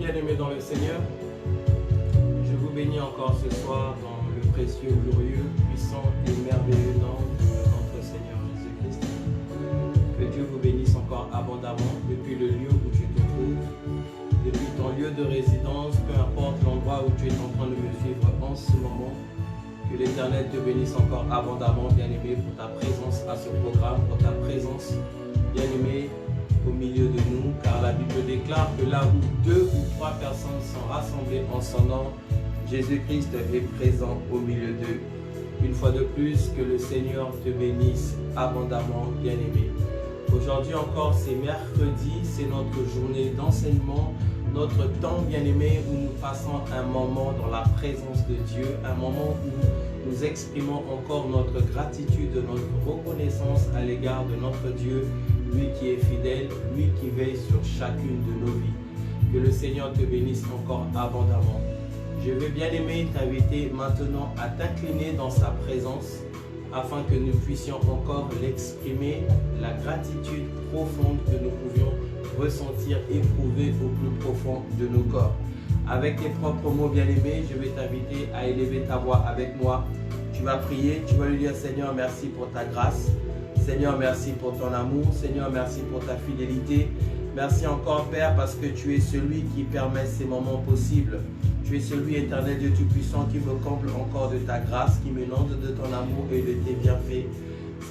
bien-aimés dans le Seigneur, je vous bénis encore ce soir dans le précieux, glorieux, puissant et merveilleux nom de notre Seigneur Jésus-Christ. Que Dieu vous bénisse encore abondamment depuis le lieu où tu te trouves, depuis ton lieu de résidence, peu importe l'endroit où tu es en train de me suivre en ce moment. Que l'Éternel te bénisse encore abondamment, bien-aimé, pour ta présence à ce programme, pour ta présence, bien-aimé, au milieu de nous, car la Bible déclare que là où 2 ou 3 personnes sont rassemblées en son nom, Jésus-Christ est présent au milieu d'eux. Une fois de plus, que le Seigneur te bénisse abondamment, bien-aimé. Aujourd'hui encore, c'est mercredi, c'est notre journée d'enseignement, notre temps, bien-aimé, où nous passons un moment dans la présence de Dieu, un moment où nous exprimons encore notre gratitude, notre reconnaissance à l'égard de notre Dieu, lui qui est fidèle, lui qui veille sur chacune de nos vies. Que le Seigneur te bénisse encore abondamment. Je veux bien aimer t'inviter maintenant à t'incliner dans sa présence afin que nous puissions encore l'exprimer, la gratitude profonde que nous pouvions ressentir, éprouver au plus profond de nos corps. Avec tes propres mots bien-aimés, je vais t'inviter à élever ta voix avec moi. Tu vas prier, tu vas lui dire: Seigneur, merci pour ta grâce. Seigneur, merci pour ton amour. Seigneur, merci pour ta fidélité. Merci encore, Père, parce que tu es celui qui permet ces moments possibles. Tu es celui, éternel Dieu Tout-Puissant, qui me comble encore de ta grâce, qui m'inonde de ton amour et de tes bienfaits.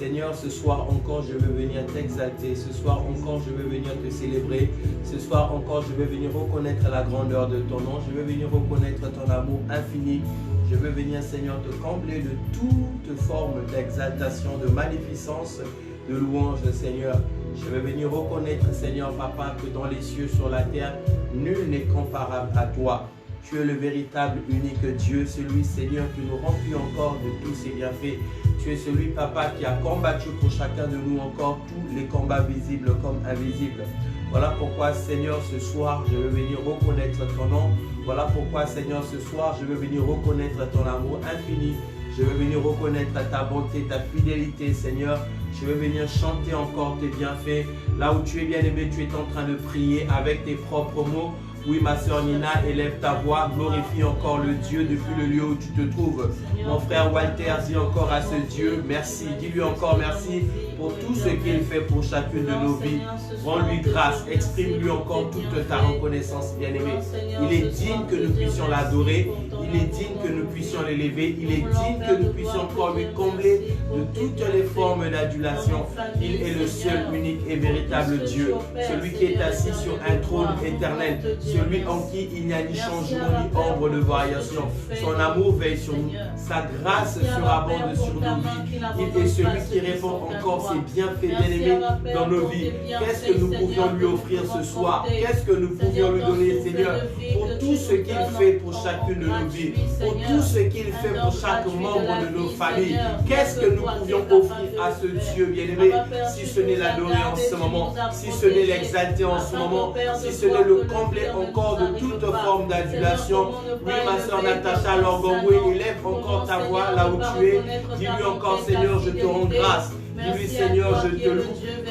Seigneur, ce soir encore, je veux venir t'exalter. Ce soir encore, je veux venir te célébrer. Ce soir encore, je veux venir reconnaître la grandeur de ton nom. Je veux venir reconnaître ton amour infini. Je veux venir, Seigneur, te combler de toute forme d'exaltation, de magnificence, de louange, Seigneur. Je veux venir reconnaître, Seigneur, Papa, que dans les cieux, sur la terre, nul n'est comparable à toi. Tu es le véritable, unique Dieu, celui, Seigneur, qui nous remplit encore de tous ses bienfaits. Tu es celui, Papa, qui a combattu pour chacun de nous encore tous les combats visibles comme invisibles. Voilà pourquoi, Seigneur, ce soir, je veux venir reconnaître ton nom. Voilà pourquoi, Seigneur, ce soir, je veux venir reconnaître ton amour infini. Je veux venir reconnaître ta bonté, ta fidélité, Seigneur. Je veux venir chanter encore tes bienfaits. Là où tu es bien-aimé, tu es en train de prier avec tes propres mots. Oui, ma sœur Nina, élève ta voix, glorifie encore le Dieu depuis le lieu où tu te trouves. Mon frère Walter, dis encore à ce Dieu merci. Dis-lui encore merci pour tout ce qu'il fait pour chacune de nos vies. Rends-lui grâce, exprime-lui encore toute ta reconnaissance, bien-aimé. Il est digne que nous puissions l'adorer. Il est digne que nous puissions l'élever. Il est digne que nous puissions encore lui combler de toutes les formes d'adulation. Il est le seul, unique et véritable Dieu. Celui qui est assis sur un trône éternel. Celui en qui il n'y a ni changement ni ombre de variation. Son amour veille sur nous. Sa grâce surabonde sur nos vies. Il est celui qui répand encore ses bienfaits bien-aimés dans nos vies. Qu'est-ce que nous pouvions lui offrir ce soir? Qu'est-ce que nous pouvions lui donner, Seigneur, pour tout ce qu'il fait pour chacune de nos vies, pour tout ce qu'il fait pour chaque membre de nos familles? Qu'est-ce que nous pouvions offrir à ce Dieu bien-aimé, si ce n'est l'adorer en ce moment, si ce n'est l'exalter en ce moment, si ce n'est le combler encore de toute forme d'adulation? Oui, ma soeur Natacha Lorgongwe, élève encore ta voix là où tu es. Dis-lui encore: Seigneur, je te rends grâce. Dis-lui: Seigneur, je te loue.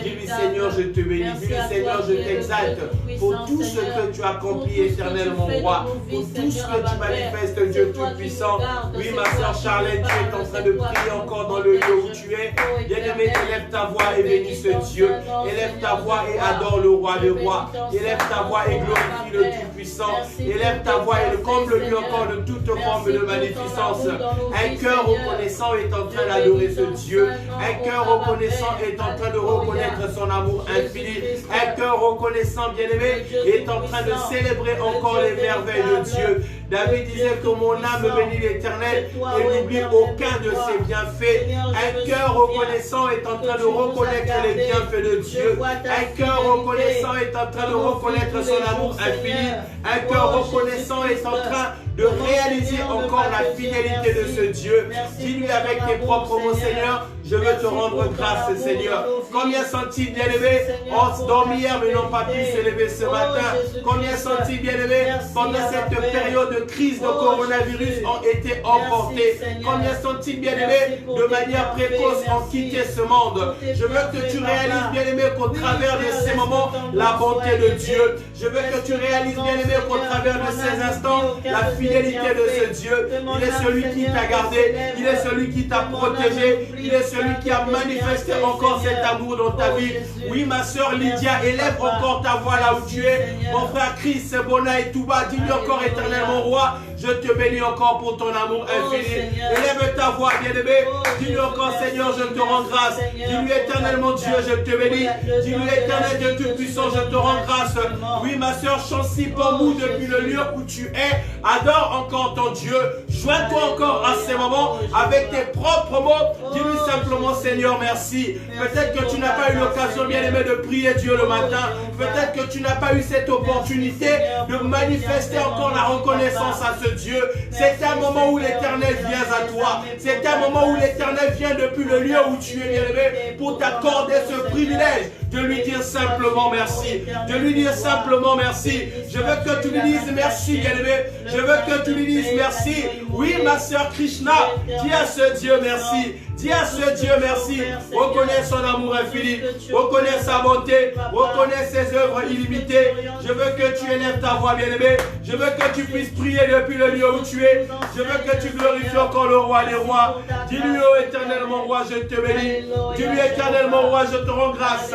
Dis-lui: Seigneur, je te bénis. Dis-lui: Seigneur, je t'exalte pour tout ce que tu accomplis, éternel mon roi, pour tout ce que tu manifestes, Dieu Tout-Puissant. Oui, ma soeur Charlotte, tu es en train de prier encore dans le lieu où tu es. Bien-aimé, élève ta voix et bénis ce Dieu. Élève ta voix et adore le roi des rois. Élève ta voix et glorifie le Tout-Puissant. Élève ta voix et comble-lui encore de toute forme de magnificence. Un cœur reconnaissant est en train d'adorer ce Dieu. Un cœur reconnaissant est en train de reconnaître son amour infini. Un cœur reconnaissant, bien-aimé, est en train de célébrer encore les merveilles de Dieu. David disait que mon âme bénit l'Éternel et n'oublie aucun de ses bienfaits. Un cœur reconnaissant est en train de reconnaître les bienfaits de Dieu. Un cœur reconnaissant est en train de reconnaître son amour infini. Un cœur reconnaissant est en train de réaliser encore la fidélité de ce Dieu. Dis-lui avec tes propres mots: Seigneur, je veux te rendre grâce, Seigneur. Combien sont-ils bien-aimés ont dormi hier mais n'ont pas pu se lever ce matin? Combien sont-ils bien-aimés pendant cette période de crise de coronavirus ont été emportés. Combien sont-ils, bien-aimés, de manière précoce ont quitté ce monde. Je veux que tu réalises, bien-aimé, qu'au travers de ces moments, la bonté de Dieu. Je veux que tu réalises, bien-aimé, qu'au travers de ces instants, la fidélité de ce Dieu. Il est celui qui t'a gardé, il est celui qui t'a protégé, il est celui qui a manifesté encore cet amour dans ta vie. Oui, ma soeur Lydia, élève encore ta voix là où tu es. Mon frère Chris, Bona et Touba, dis-lui encore éternellement roi, je te bénis encore pour ton amour infini. Élève ta voix, bien-aimé. Dis-lui encore, Seigneur, je te rends grâce. Dis-lui éternellement, Dieu, je te bénis. Dis-lui éternel Dieu Tout-Puissant, je te rends grâce. Oui, ma soeur, chante si pour nous depuis le lieu où tu es. Adore encore ton Dieu. Joins-toi encore à ces moments avec tes propres mots. Dis-lui simplement, Seigneur, merci. Peut-être que tu n'as pas eu l'occasion, bien-aimé, de prier Dieu le matin. Peut-être que tu n'as pas eu cette opportunité de manifester encore la reconnaissance à ce Dieu. C'est un moment où l'Éternel vient à toi. C'est un moment où l'Éternel vient depuis le lieu où tu es, bien-aimé, pour t'accorder ce privilège de lui dire simplement merci. De lui dire simplement merci. Je veux que tu lui dises merci, bien-aimé. Je veux que tu lui dises merci. Oui, ma soeur Krishna, dis à ce Dieu merci. Dis à ce Dieu merci. Reconnais son amour infini. Reconnais sa bonté. Reconnais ses œuvres illimitées. Je veux que tu élèves ta voix, bien-aimé. Je veux que tu puisses prier depuis le lieu où tu es. Je veux que tu glorifies encore le roi des rois. Dis-lui, ô éternellement roi, je te bénis. Dis-lui, éternellement roi, je te rends grâce.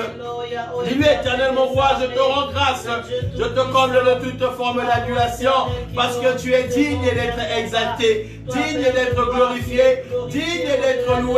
Dis-lui, éternellement roi, je te rends grâce. Je te comble de toute forme d'adulation parce que tu es digne d'être exalté, digne d'être glorifié, digne d'être loué.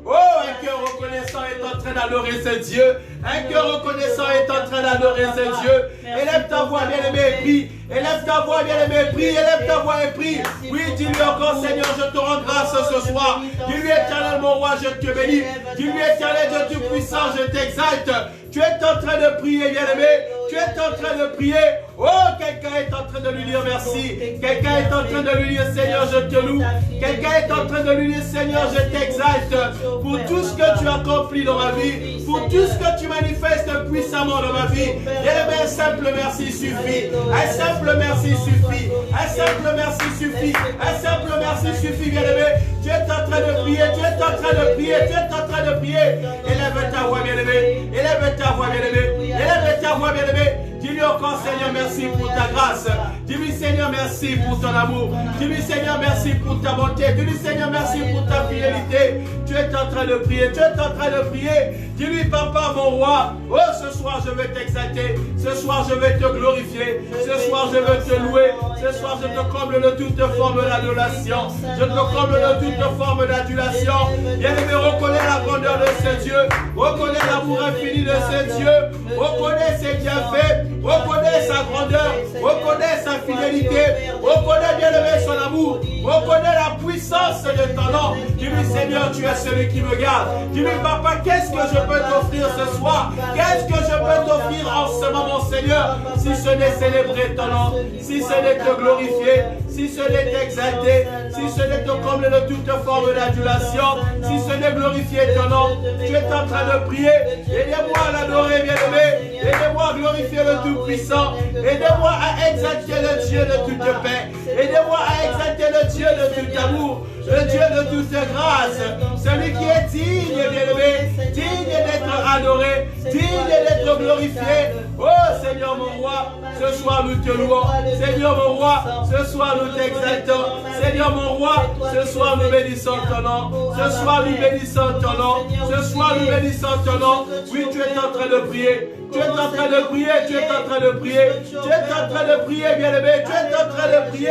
Oh, un cœur reconnaissant est en train d'adorer ce Dieu. Un cœur reconnaissant est en train d'adorer ce Dieu. Élève ta voix, bien-aimé, et prie. Élève ta voix, bien-aimé, et prie. Élève ta voix et prie. Oui, dis-lui encore, Seigneur, je te rends grâce ce soir. Dis-lui, éternel, mon roi, je te bénis. Dis-lui, éternel, Dieu Tout-Puissant, je t'exalte. Tu es en train de prier, bien-aimé. Tu es en train de prier. Oh, quelqu'un est en train de lui dire merci. Quelqu'un est en train de lui dire, Seigneur, je te loue. Quelqu'un est en train de lui dire, Seigneur, je t'exalte pour tout ce que tu as accompli dans ma vie, pour tout ce que tu manifestes puissamment dans ma vie. Bien-aimé, un simple merci suffit. Un simple merci suffit. Un simple merci suffit. Un simple merci suffit, bien-aimé. Tu es en train de prier. Tu es en train de prier. Tu es en train de prier. Élève ta voix, bien-aimé. Élève ta voix, bien-aimé. Élève ta voix, bien-aimé. Dis-lui encore, Seigneur, merci pour ta grâce. Dis-lui, Seigneur, merci pour ton amour. Dis-lui, Seigneur, merci pour ta bonté. Dis-lui, Seigneur, merci pour ta fidélité. Tu es en train de prier. Tu es en train de prier. Dis-lui, Papa, mon roi. Oh, ce soir, je vais t'exalter. Ce soir, je vais te glorifier. Ce soir, je vais te louer. Ce soir, je te comble de toute forme d'adulation. Je te comble de toute forme d'adulation. Bien-aimé, reconnais la grandeur de ce Dieu. Reconnais l'amour infini de ce Dieu. Reconnais ses bienfaits. Reconnais sa grandeur. Reconnais sa fidélité. Reconnais, bien-aimé, son amour. Reconnais la puissance de ton nom. Dis-lui, Seigneur, tu es celui qui me garde. Dis-lui, Papa, qu'est-ce que je peux t'offrir ce soir? Qu'est-ce que je peux t'offrir en ce moment, Seigneur? Si ce n'est célébrer ton nom, si ce n'est te glorifier, si ce n'est t'exalter, si ce n'est te combler de toute forme d'adulation, si ce n'est glorifier ton nom, tu es en train de prier. Aidez-moi à l'adorer, bien-aimé. Aidez-moi à glorifier le Tout-Puissant. Aidez-moi à exalter le Dieu de toute paix. Aidez-moi à exalter le Dieu de tout amour, le Dieu de toute grâce, celui qui est digne, bien-aimé, digne d'être adoré, digne d'être glorifié. Oh Seigneur mon roi, ce soir nous te louons. Seigneur mon roi, ce soir nous t'exaltons. Seigneur mon roi, ce soir nous bénissons ton nom. Ce soir nous bénissons ton nom. Ce soir nous bénissons ton nom. Oui, tu es en train de prier. Tu es en train de prier, tu es en train de prier. Tu es en train de prier, bien-aimé. Tu es en train de prier.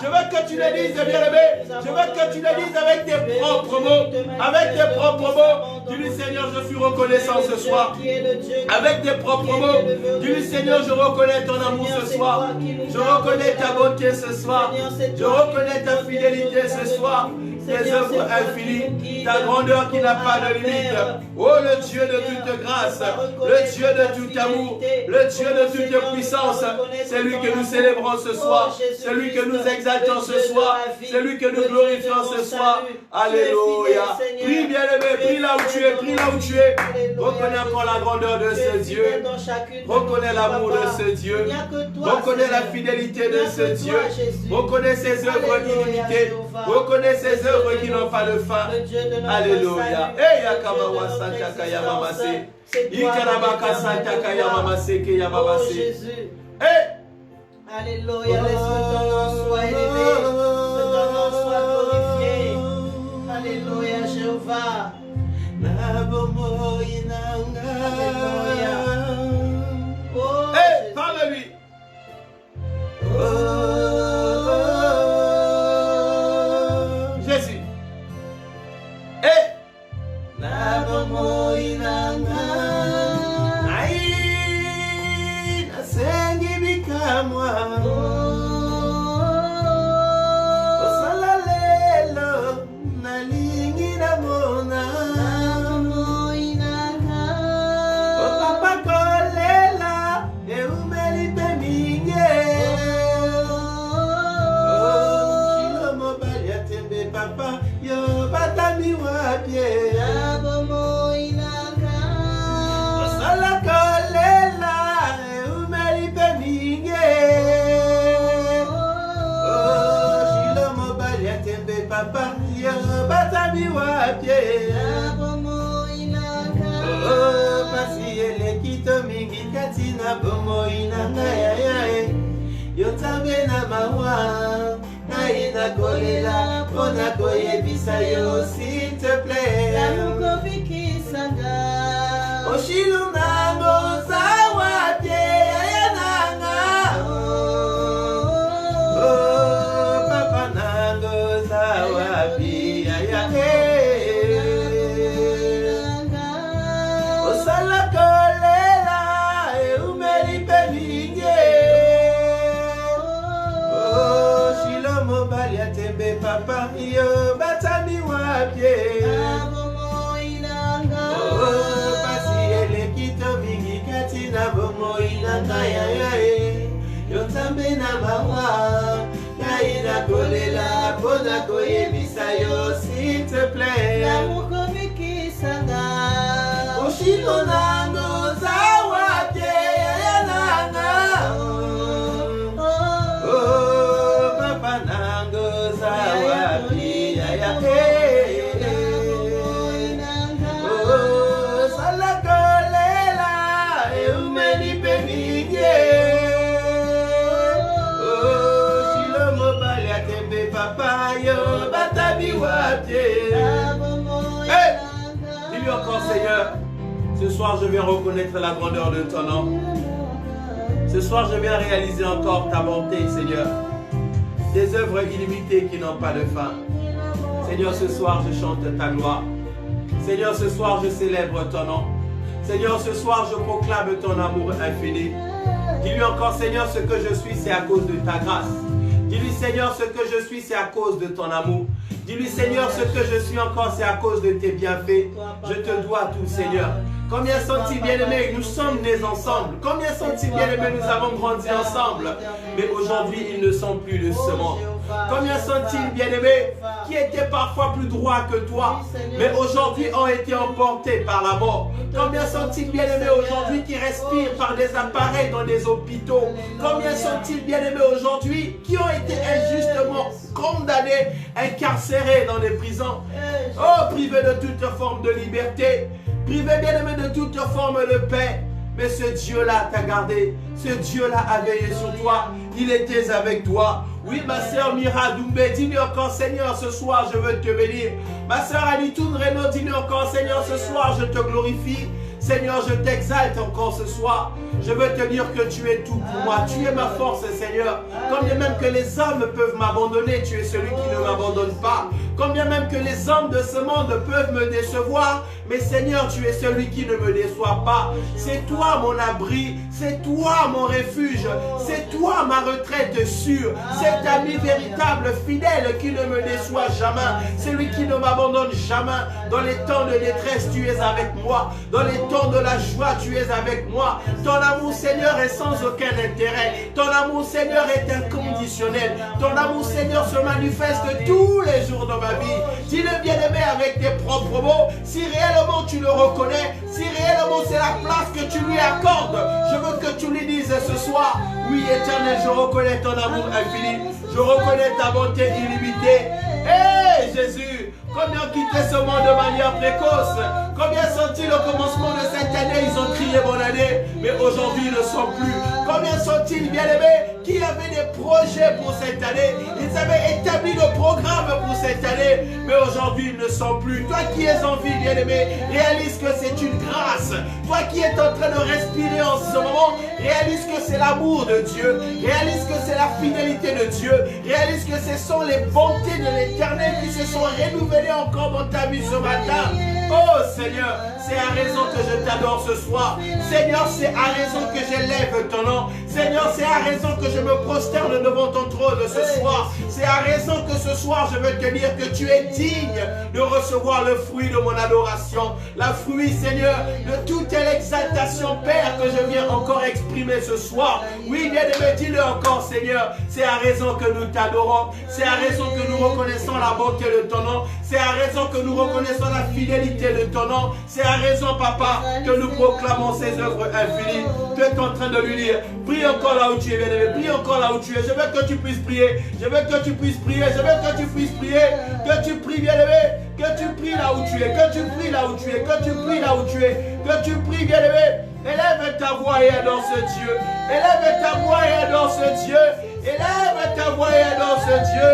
Je veux que tu le dises, bien-aimé. Je veux que tu le dises avec tes propres mots. Avec tes propres mots. Dis-lui, Seigneur, je suis reconnaissant ce soir. Avec tes propres mots. Dis-lui, Seigneur, je reconnais ton amour ce soir. Je reconnais ta bonté ce soir. Je reconnais ta fidélité ce soir. tes œuvres infinies, ta grandeur qui n'a pas de limite. Oh, le Dieu de toute grâce, le Dieu de tout amour, le Dieu de toute puissance, c'est lui que nous célébrons ce soir, c'est lui que nous exaltons ce soir, c'est lui que nous glorifions ce soir. Alléluia. Prie, bien-aimé, prie là où tu es, prie là où tu es. Reconnais encore la grandeur de ce Dieu. Reconnais l'amour de ce Dieu. Reconnais la fidélité de ce Dieu. Reconnais ses œuvres illimitées. Reconnais ses œuvres qui n'ont pas de fin. Alléluia. Eh, Yakamawa Santa Kayamamase. Ikarabaka Santa Kayamamase Kayamamase. Eh. Alléluia. Laisse que ton nom soit élevé. Que ton nom soit glorifié. Alléluia, Jéhovah. Alléluia. Oh, hey, parle-lui. Jésus. Hey. Papa, yo batami wapye. Oh, pasi ele kito mingi katina bomo inanga ya ya. Yo tambe na mawa, na ina kolela, pona koyebisa yo, s'il te plaît. Lamuko viki sanga. Oshilu nango zawapye ya nanga. Oh, papa nango zawapye ya ya. Osala kolela e umeli pelinge. Oh, shilo mobali atembe papa yo batami wapye. Oh, pasi ele kito mingi katina bomo inanga ya ya e. Yo tambe na mawa, ya ina kolela, pona koyebisa yo, s'il te plaît. Lamuko viki sanga. Oshino nango zawapye ya nanga. Oh, papa nango zawapye ya ya oh, sala kolela e umeni peminge. Oh, shilo mobali atembe papa yo batabi wapye. Hey! Dis-lui encore, Seigneur, ce soir je viens reconnaître la grandeur de ton nom. Ce soir je viens réaliser encore ta bonté, Seigneur. Des œuvres illimitées qui n'ont pas de fin. Seigneur, ce soir je chante ta gloire. Seigneur, ce soir je célèbre ton nom. Seigneur, ce soir je proclame ton amour infini. Dis-lui encore, Seigneur, ce que je suis, c'est à cause de ta grâce. Dis-lui, Seigneur, ce que je suis, c'est à cause de ton amour. Dis-lui, Seigneur, ce que je suis encore, c'est à cause de tes bienfaits. Je te dois tout, Seigneur. Combien sont-ils bien-aimés? Nous sommes nés ensemble. Combien sont-ils bien-aimés? Nous avons grandi ensemble. Mais aujourd'hui, ils ne sont plus de ce monde. Combien sont-ils bien-aimés qui étaient parfois plus droits que toi, mais aujourd'hui ont été emportés par la mort? Combien sont-ils bien-aimés aujourd'hui qui respirent par des appareils dans des hôpitaux? Combien sont-ils bien-aimés aujourd'hui qui ont été injustement condamnés, incarcérés dans des prisons? Oh, privés de toute forme de liberté, privés bien-aimés de toute forme de paix. Mais ce Dieu-là t'a gardé, ce Dieu-là a veillé sur toi, il était avec toi. Oui, ma sœur Mira Doumbé, dis-lui encore, Seigneur, ce soir, je veux te bénir. Ma sœur Anitoun Renaud, dis-lui encore, Seigneur, ce soir, je te glorifie. Seigneur, je t'exalte encore ce soir. Je veux te dire que tu es tout pour moi. Tu es ma force, Seigneur. Combien même que les hommes peuvent m'abandonner, tu es celui qui ne m'abandonne pas. Combien même que les hommes de ce monde peuvent me décevoir, Mais Seigneur, tu es celui qui ne me déçoit pas. C'est toi mon abri, c'est toi mon refuge, c'est toi ma retraite sûre, cet ami véritable, fidèle qui ne me déçoit jamais, celui qui ne m'abandonne jamais. Dans les temps de détresse, tu es avec moi. Dans les temps de la joie, tu es avec moi. Ton amour, Seigneur, est sans aucun intérêt. Ton amour, Seigneur, est inconditionnel. Ton amour, Seigneur, se manifeste tous les jours dans ma vie. Dis-le bien-aimé avec tes propres mots. Si réellement tu le reconnais, si réellement c'est la place que tu lui accordes, je veux que tu lui dises ce soir: oui, Éternel, je reconnais ton amour infini. Je reconnais ta bonté illimitée. Hé, Jésus, combien quittaient ce monde de manière précoce? Combien sont-ils au commencement de cette année? Ils ont crié bonne année, mais aujourd'hui ils ne sont plus. Combien sont-ils, bien-aimés, qui avaient des projets pour cette année? Ils avaient établi le programme pour cette année, mais aujourd'hui ils ne sont plus. Toi qui es en vie, bien-aimé, réalise que c'est une grâce. Toi qui es en train de respirer en ce moment, réalise que c'est l'amour de Dieu. Réalise que c'est la fidélité de Dieu. Réalise que ce sont les bontés de l'Éternel qui se sont renouvelées encore dans ta vie ce matin. Oh Seigneur, c'est à raison que je t'adore ce soir. Seigneur, c'est à raison que j'élève ton nom. Seigneur, c'est à raison que je me prosterne devant ton trône ce soir. C'est à raison que ce soir je veux te dire que tu es digne de recevoir le fruit de mon adoration. Le fruit, Seigneur, de toute l'exaltation, Père, que je viens encore exprimer ce soir. Oui, bien-aimé, dis-le encore, Seigneur. C'est à raison que nous t'adorons. C'est à raison que nous reconnaissons la bonté de ton nom. C'est à raison que nous reconnaissons la fidélité de ton nom. C'est à raison, Papa, que nous proclamons ces œuvres infinies. Tu es en train de lui dire: prie encore là où tu es, bien-aimé. Prie encore là où tu es. Je veux que tu puisses prier. Je veux que tu puisses prier. Je veux que tu puisses prier. Que tu pries, bien-aimé. Que tu pries là où tu es. Que tu pries là où tu es. Que tu pries là où tu es. Que tu pries, bien-aimé. Élève ta voix et adore ce Dieu. Élève ta voix et adore ce Dieu. Élève ta voix et adore ce Dieu.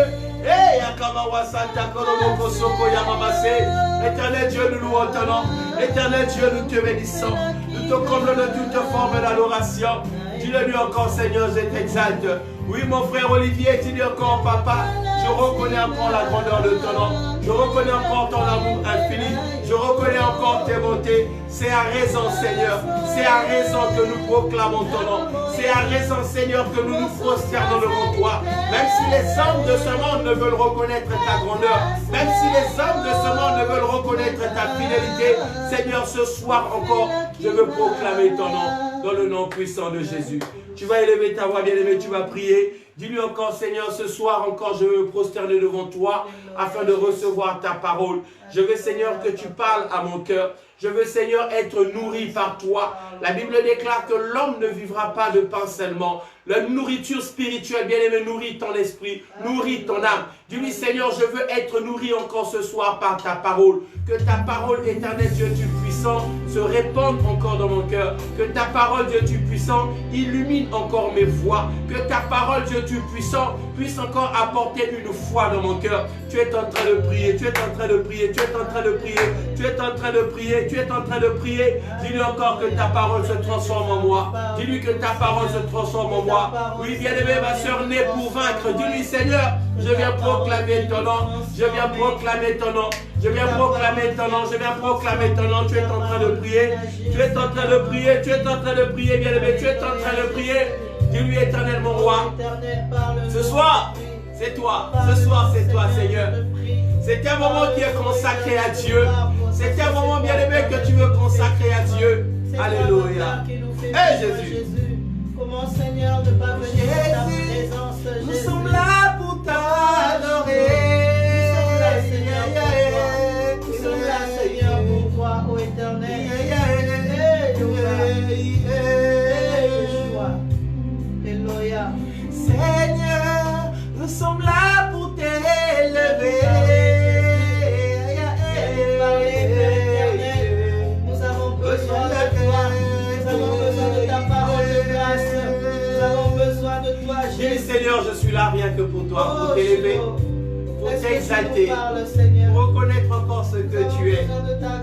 Éternel Dieu, nous louons ton nom. Éternel Dieu, nous te bénissons. Nous te comblons de toute forme d'adoration. Dis-le lui encore, Seigneur, je t'exalte. Oui, mon frère Olivier, dis-le encore, Papa. Je reconnais encore la grandeur de ton nom. Je reconnais encore ton amour infini. Je reconnais encore tes bontés. C'est à raison, Seigneur. C'est à raison que nous proclamons ton nom. C'est à raison, Seigneur, que nous nous prosternons devant toi. Même si les hommes de ce monde ne veulent reconnaître ta grandeur, même si les hommes de ce monde ne veulent reconnaître ta fidélité, Seigneur, ce soir encore, je veux proclamer ton nom dans le nom puissant de Jésus. Tu vas élever ta voix, bien-aimé, tu vas prier. Dis-lui encore, Seigneur, ce soir encore, je veux me prosterner devant toi afin de recevoir ta parole. Je veux, Seigneur, que tu parles à mon cœur. Je veux, Seigneur, être nourri par toi. La Bible déclare que l'homme ne vivra pas de pain seulement. La nourriture spirituelle, bien-aimé, nourrit ton esprit, nourrit ton âme. Dis-lui, Seigneur, je veux être nourri encore ce soir par ta parole. Que ta parole, éternel Dieu du puissant, se répande encore dans mon cœur. Que ta parole, Dieu du puissant, illumine encore mes voies. Que ta parole, Dieu du puissant, puisse encore apporter une foi dans mon cœur. Tu es en train de prier, tu es en train de prier, tu es en train de prier, tu es en train de prier, tu es en train de prier. Dis-lui encore que ta parole se transforme en moi. Dis-lui que ta parole se transforme en moi. Oui, bien-aimé, ma soeur, née pour vaincre. Dis-lui, Seigneur, je viens proclamer ton nom. Je viens proclamer ton nom. Je viens proclamer ton nom. Je viens proclamer ton nom. Tu es en train de prier. Tu es en train de prier. Tu es en train de prier, bien-aimé. Tu es en train de prier. Dis-lui, Éternel, mon roi. Ce soir, c'est toi. Ce soir, c'est toi, Seigneur. C'est un moment qui est consacré à Dieu. C'est un moment, bien-aimé, que tu veux consacrer à Dieu. Alléluia. Hey, Jésus. Comment, Seigneur, ne pas venir dans ta présence, nous sommes là pour t'adorer. Nous sommes là, Seigneur, pour toi, ô Éternel. Alléluia. Seigneur, nous sommes là pour t'élever. Nous avons besoin de toi. Nous avons besoin de ta parole de grâce. Nous avons besoin de toi, Jésus. Seigneur, je suis là rien que pour toi, pour t'élever, pour t'exalter, pour reconnaître encore ce que tu es.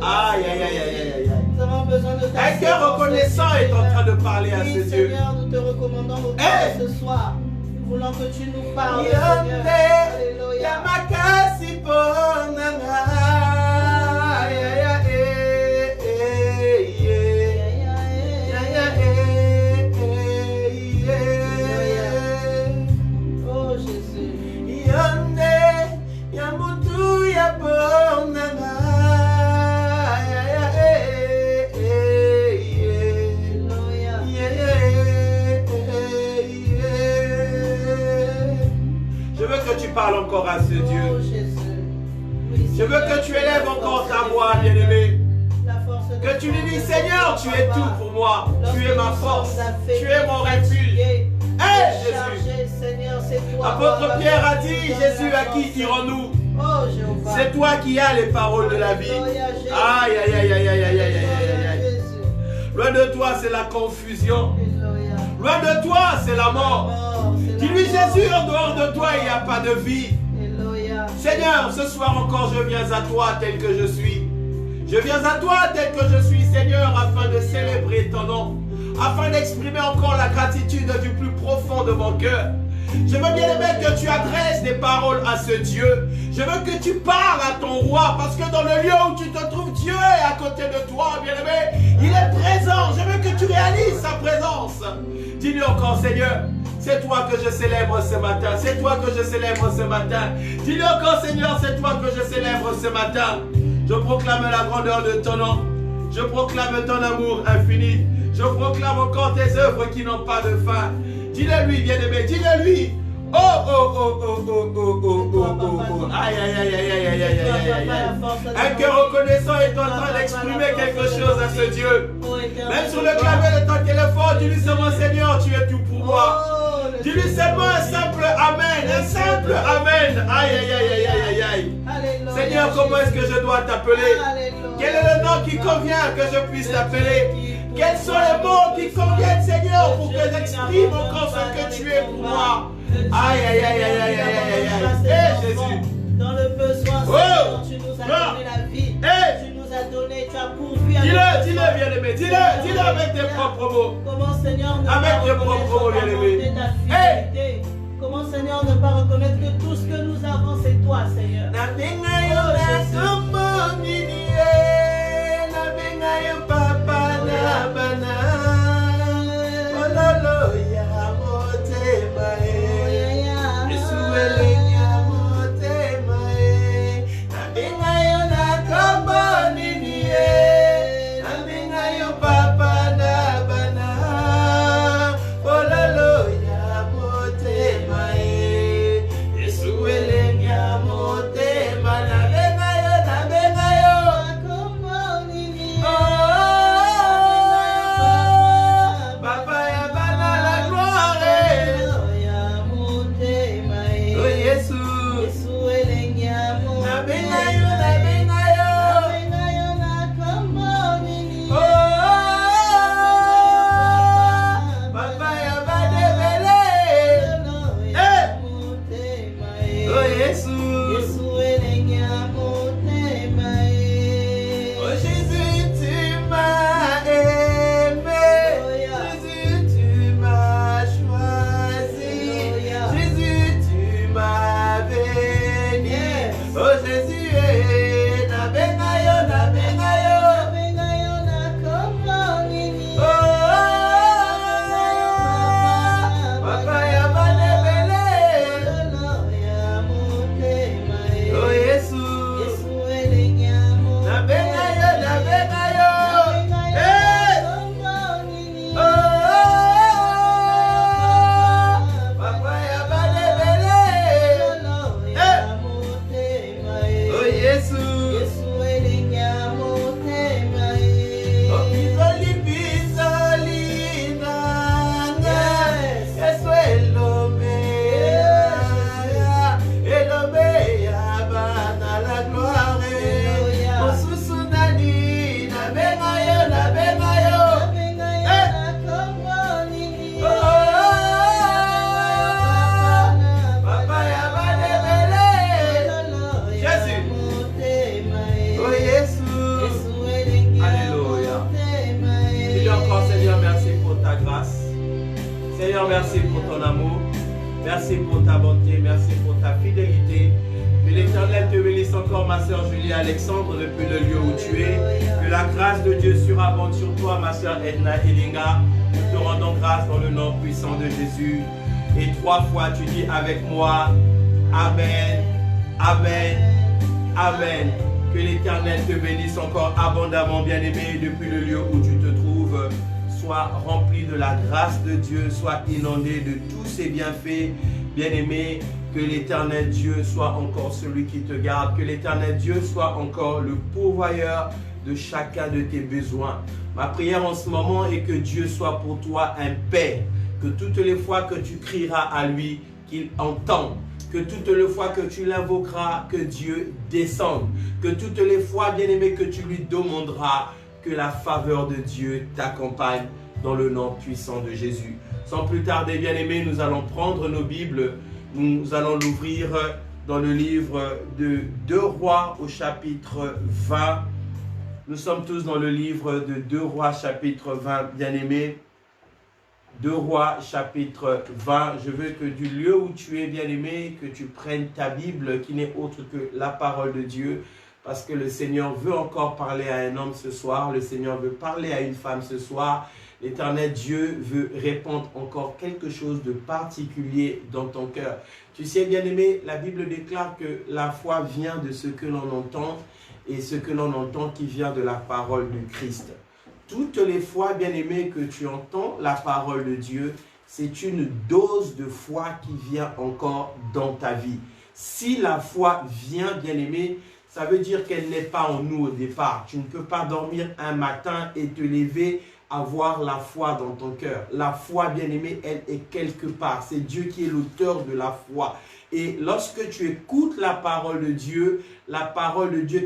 Aïe, aïe, aïe, aïe, aïe. Nous avons besoin de ta un cœur reconnaissant est en train de parler à ce Dieu. Seigneur, nous te recommandons au cœur ce soir. Nous voulons que tu nous parles, Seigneur. Alléluia. Que tu lui dis, Seigneur, tu es tout pour moi. Tu es ma force. Tu es mon refuge. Jésus. Apôtre Pierre a dit, Jésus, à qui irons-nous? C'est toi qui as les paroles de la vie. Aïe, aïe, aïe, aïe, aïe, aïe, aïe, aïe. Loin de toi, c'est la confusion. Loin de toi, c'est la mort. Dis-lui, Jésus, en dehors de toi, il n'y a pas de vie. Seigneur, ce soir encore, je viens à toi tel que je suis. Je viens à toi tel que je suis, Seigneur, afin de célébrer ton nom, afin d'exprimer encore la gratitude du plus profond de mon cœur. Je veux bien aimer que tu adresses des paroles à ce Dieu. Je veux que tu parles à ton roi, parce que dans le lieu où tu te trouves, Dieu est à côté de toi, bien aimé. Il est présent. Je veux que tu réalises sa présence. Dis-lui encore, Seigneur, c'est toi que je célèbre ce matin. C'est toi que je célèbre ce matin. Dis-lui encore, Seigneur, c'est toi que je célèbre ce matin. Je proclame la grandeur de ton nom. Je proclame ton amour infini. Je proclame encore tes œuvres qui n'ont pas de fin. Dis-le-lui, bien-aimé, dis-le-lui. Oh, oh, oh, oh, oh, oh, oh, oh, oh, oh. Aïe, aïe, aïe, aïe, aïe, aïe, aïe, aïe, aïe. Un cœur reconnaissant est en train d'exprimer quelque chose à ce Dieu. Même sur le clavier de ton téléphone, dis-lui seulement, Seigneur, tu es tout pour moi. Dis-lui seulement un simple Amen, un simple Amen. Aïe, aïe, aïe, aïe, aïe, aïe. Seigneur, comment est-ce que je dois t'appeler? Quel est le nom qui convient que je puisse t'appeler? Quels sont les mots qui conviennent, Seigneur, pour que j'exprime encore ce que tu es pour moi? Aïe, aïe, aïe, aïe, aïe, aïe, aïe, aïe. Jésus. Dans le besoin, Seigneur, tu nous as donné la vie. Tu nous as donné, tu as pourvu. Dis-le, bien-aimé. Dis-le avec tes propres mots. Comment, Seigneur, ne avec pas tes propres mots, bien-aimé. Comment, Seigneur, ne pas reconnaître que tout ce que nous avons, c'est toi, Seigneur. Seigneur, merci pour ton amour, merci pour ta bonté, merci pour ta fidélité. Que l'Éternel te bénisse encore, ma soeur Julie Alexandre, depuis le lieu où tu es. Que la grâce de Dieu surabonde sur toi, ma soeur Edna Elinga. Nous te rendons grâce dans le nom puissant de Jésus. Et 3 fois, tu dis avec moi, Amen, Amen, Amen. Que l'Éternel te bénisse encore abondamment, bien-aimé, depuis le lieu où tu te trouves. Sois rempli de la grâce de Dieu, sois inondé de tous ses bienfaits, bien-aimé. Que l'Éternel Dieu soit encore celui qui te garde, que l'Éternel Dieu soit encore le pourvoyeur de chacun de tes besoins. Ma prière en ce moment est que Dieu soit pour toi un Père, que toutes les fois que tu crieras à lui, qu'il entende, que toutes les fois que tu l'invoqueras, que Dieu descende, que toutes les fois, bien-aimé, que tu lui demanderas, que la faveur de Dieu t'accompagne dans le nom puissant de Jésus. Sans plus tarder, bien-aimé, nous allons prendre nos Bibles, nous allons l'ouvrir dans le livre de 2 Rois au chapitre 20. Nous sommes tous dans le livre de 2 Rois chapitre 20, bien-aimé. 2 Rois chapitre 20, je veux que du lieu où tu es, bien-aimé, que tu prennes ta Bible qui n'est autre que la parole de Dieu, parce que le Seigneur veut encore parler à un homme ce soir, le Seigneur veut parler à une femme ce soir. L'Éternel Dieu veut répandre encore quelque chose de particulier dans ton cœur. Tu sais, bien-aimé, la Bible déclare que la foi vient de ce que l'on entend et ce que l'on entend qui vient de la parole du Christ. Toutes les fois, bien-aimé, que tu entends la parole de Dieu, c'est une dose de foi qui vient encore dans ta vie. Si la foi vient, bien-aimé, ça veut dire qu'elle n'est pas en nous au départ. Tu ne peux pas dormir un matin et te lever, avoir la foi dans ton cœur. La foi, bien-aimé, elle est quelque part. C'est Dieu qui est l'auteur de la foi. Et lorsque tu écoutes la parole de Dieu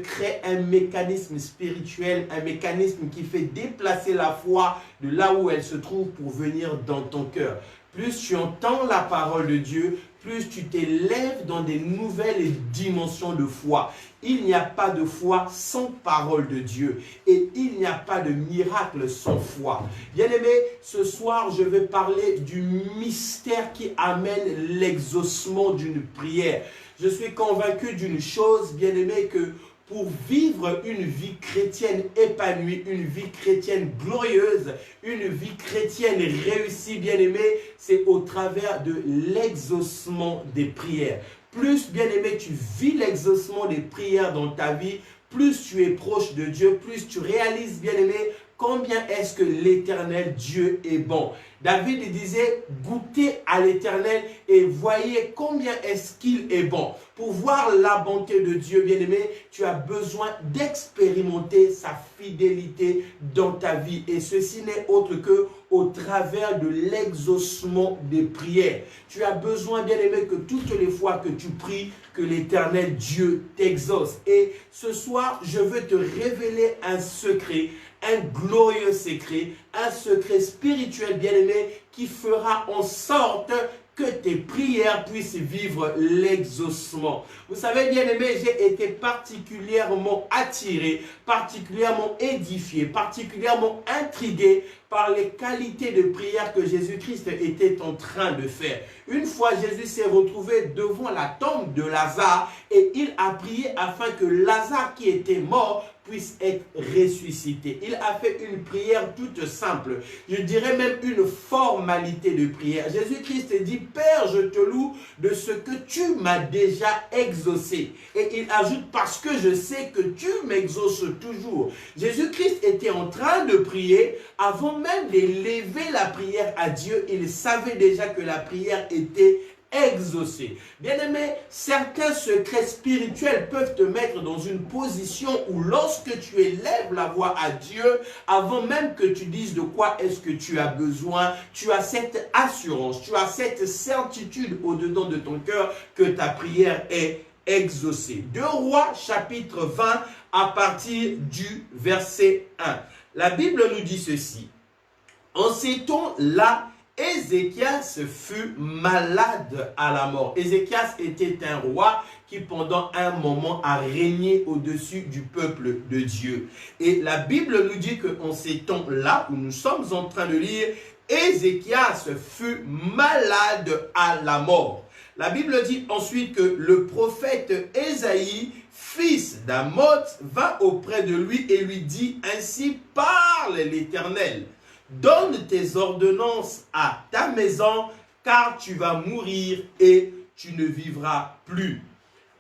crée un mécanisme spirituel, un mécanisme qui fait déplacer la foi de là où elle se trouve pour venir dans ton cœur. Plus tu entends la parole de Dieu, plus tu t'élèves dans des nouvelles dimensions de foi. Il n'y a pas de foi sans parole de Dieu et il n'y a pas de miracle sans foi. Bien-aimé, ce soir, je vais parler du mystère qui amène l'exaucement d'une prière. Je suis convaincu d'une chose, bien-aimé, que pour vivre une vie chrétienne épanouie, une vie chrétienne glorieuse, une vie chrétienne réussie, bien-aimé, c'est au travers de l'exaucement des prières. Plus, bien-aimé, tu vis l'exaucement des prières dans ta vie, plus tu es proche de Dieu, plus tu réalises, bien-aimé, combien est-ce que l'Éternel Dieu est bon. David disait, goûtez à l'Éternel et voyez combien est-ce qu'il est bon. Pour voir la bonté de Dieu, bien-aimé, tu as besoin d'expérimenter sa fidélité dans ta vie. Et ceci n'est autre que au travers de l'exaucement des prières. Tu as besoin, bien-aimé, que toutes les fois que tu pries, que l'Éternel Dieu t'exauce. Et ce soir, je veux te révéler un secret, un glorieux secret, un secret spirituel, bien-aimé, qui fera en sorte que tes prières puissent vivre l'exaucement. Vous savez, bien-aimé, j'ai été particulièrement attiré, particulièrement édifié, particulièrement intrigué par les qualités de prière que Jésus-Christ était en train de faire. Une fois, Jésus s'est retrouvé devant la tombe de Lazare et il a prié afin que Lazare qui était mort puisse être ressuscité. Il a fait une prière toute simple. Je dirais même une formalité de prière. Jésus-Christ dit, Père, je te loue de ce que tu m'as déjà exaucé. Et il ajoute, parce que je sais que tu m'exauces toujours. Jésus-Christ était en train de prier. Avant même d'élever la prière à Dieu, il savait déjà que la prière était exaucé. Bien-aimé, certains secrets spirituels peuvent te mettre dans une position où lorsque tu élèves la voix à Dieu, avant même que tu dises de quoi est-ce que tu as besoin, tu as cette assurance, tu as cette certitude au-dedans de ton cœur que ta prière est exaucée. 2 Rois chapitre 20 à partir du verset 1. La Bible nous dit ceci. En ces temps-là, Ézéchias fut malade à la mort. Ézéchias était un roi qui pendant un moment a régné au-dessus du peuple de Dieu. Et la Bible nous dit qu'en ces temps-là où nous sommes en train de lire, Ézéchias fut malade à la mort. La Bible dit ensuite que le prophète Ésaïe, fils d'Amoz, va auprès de lui et lui dit, ainsi parle l'Éternel. Donne tes ordonnances à ta maison, car tu vas mourir et tu ne vivras plus.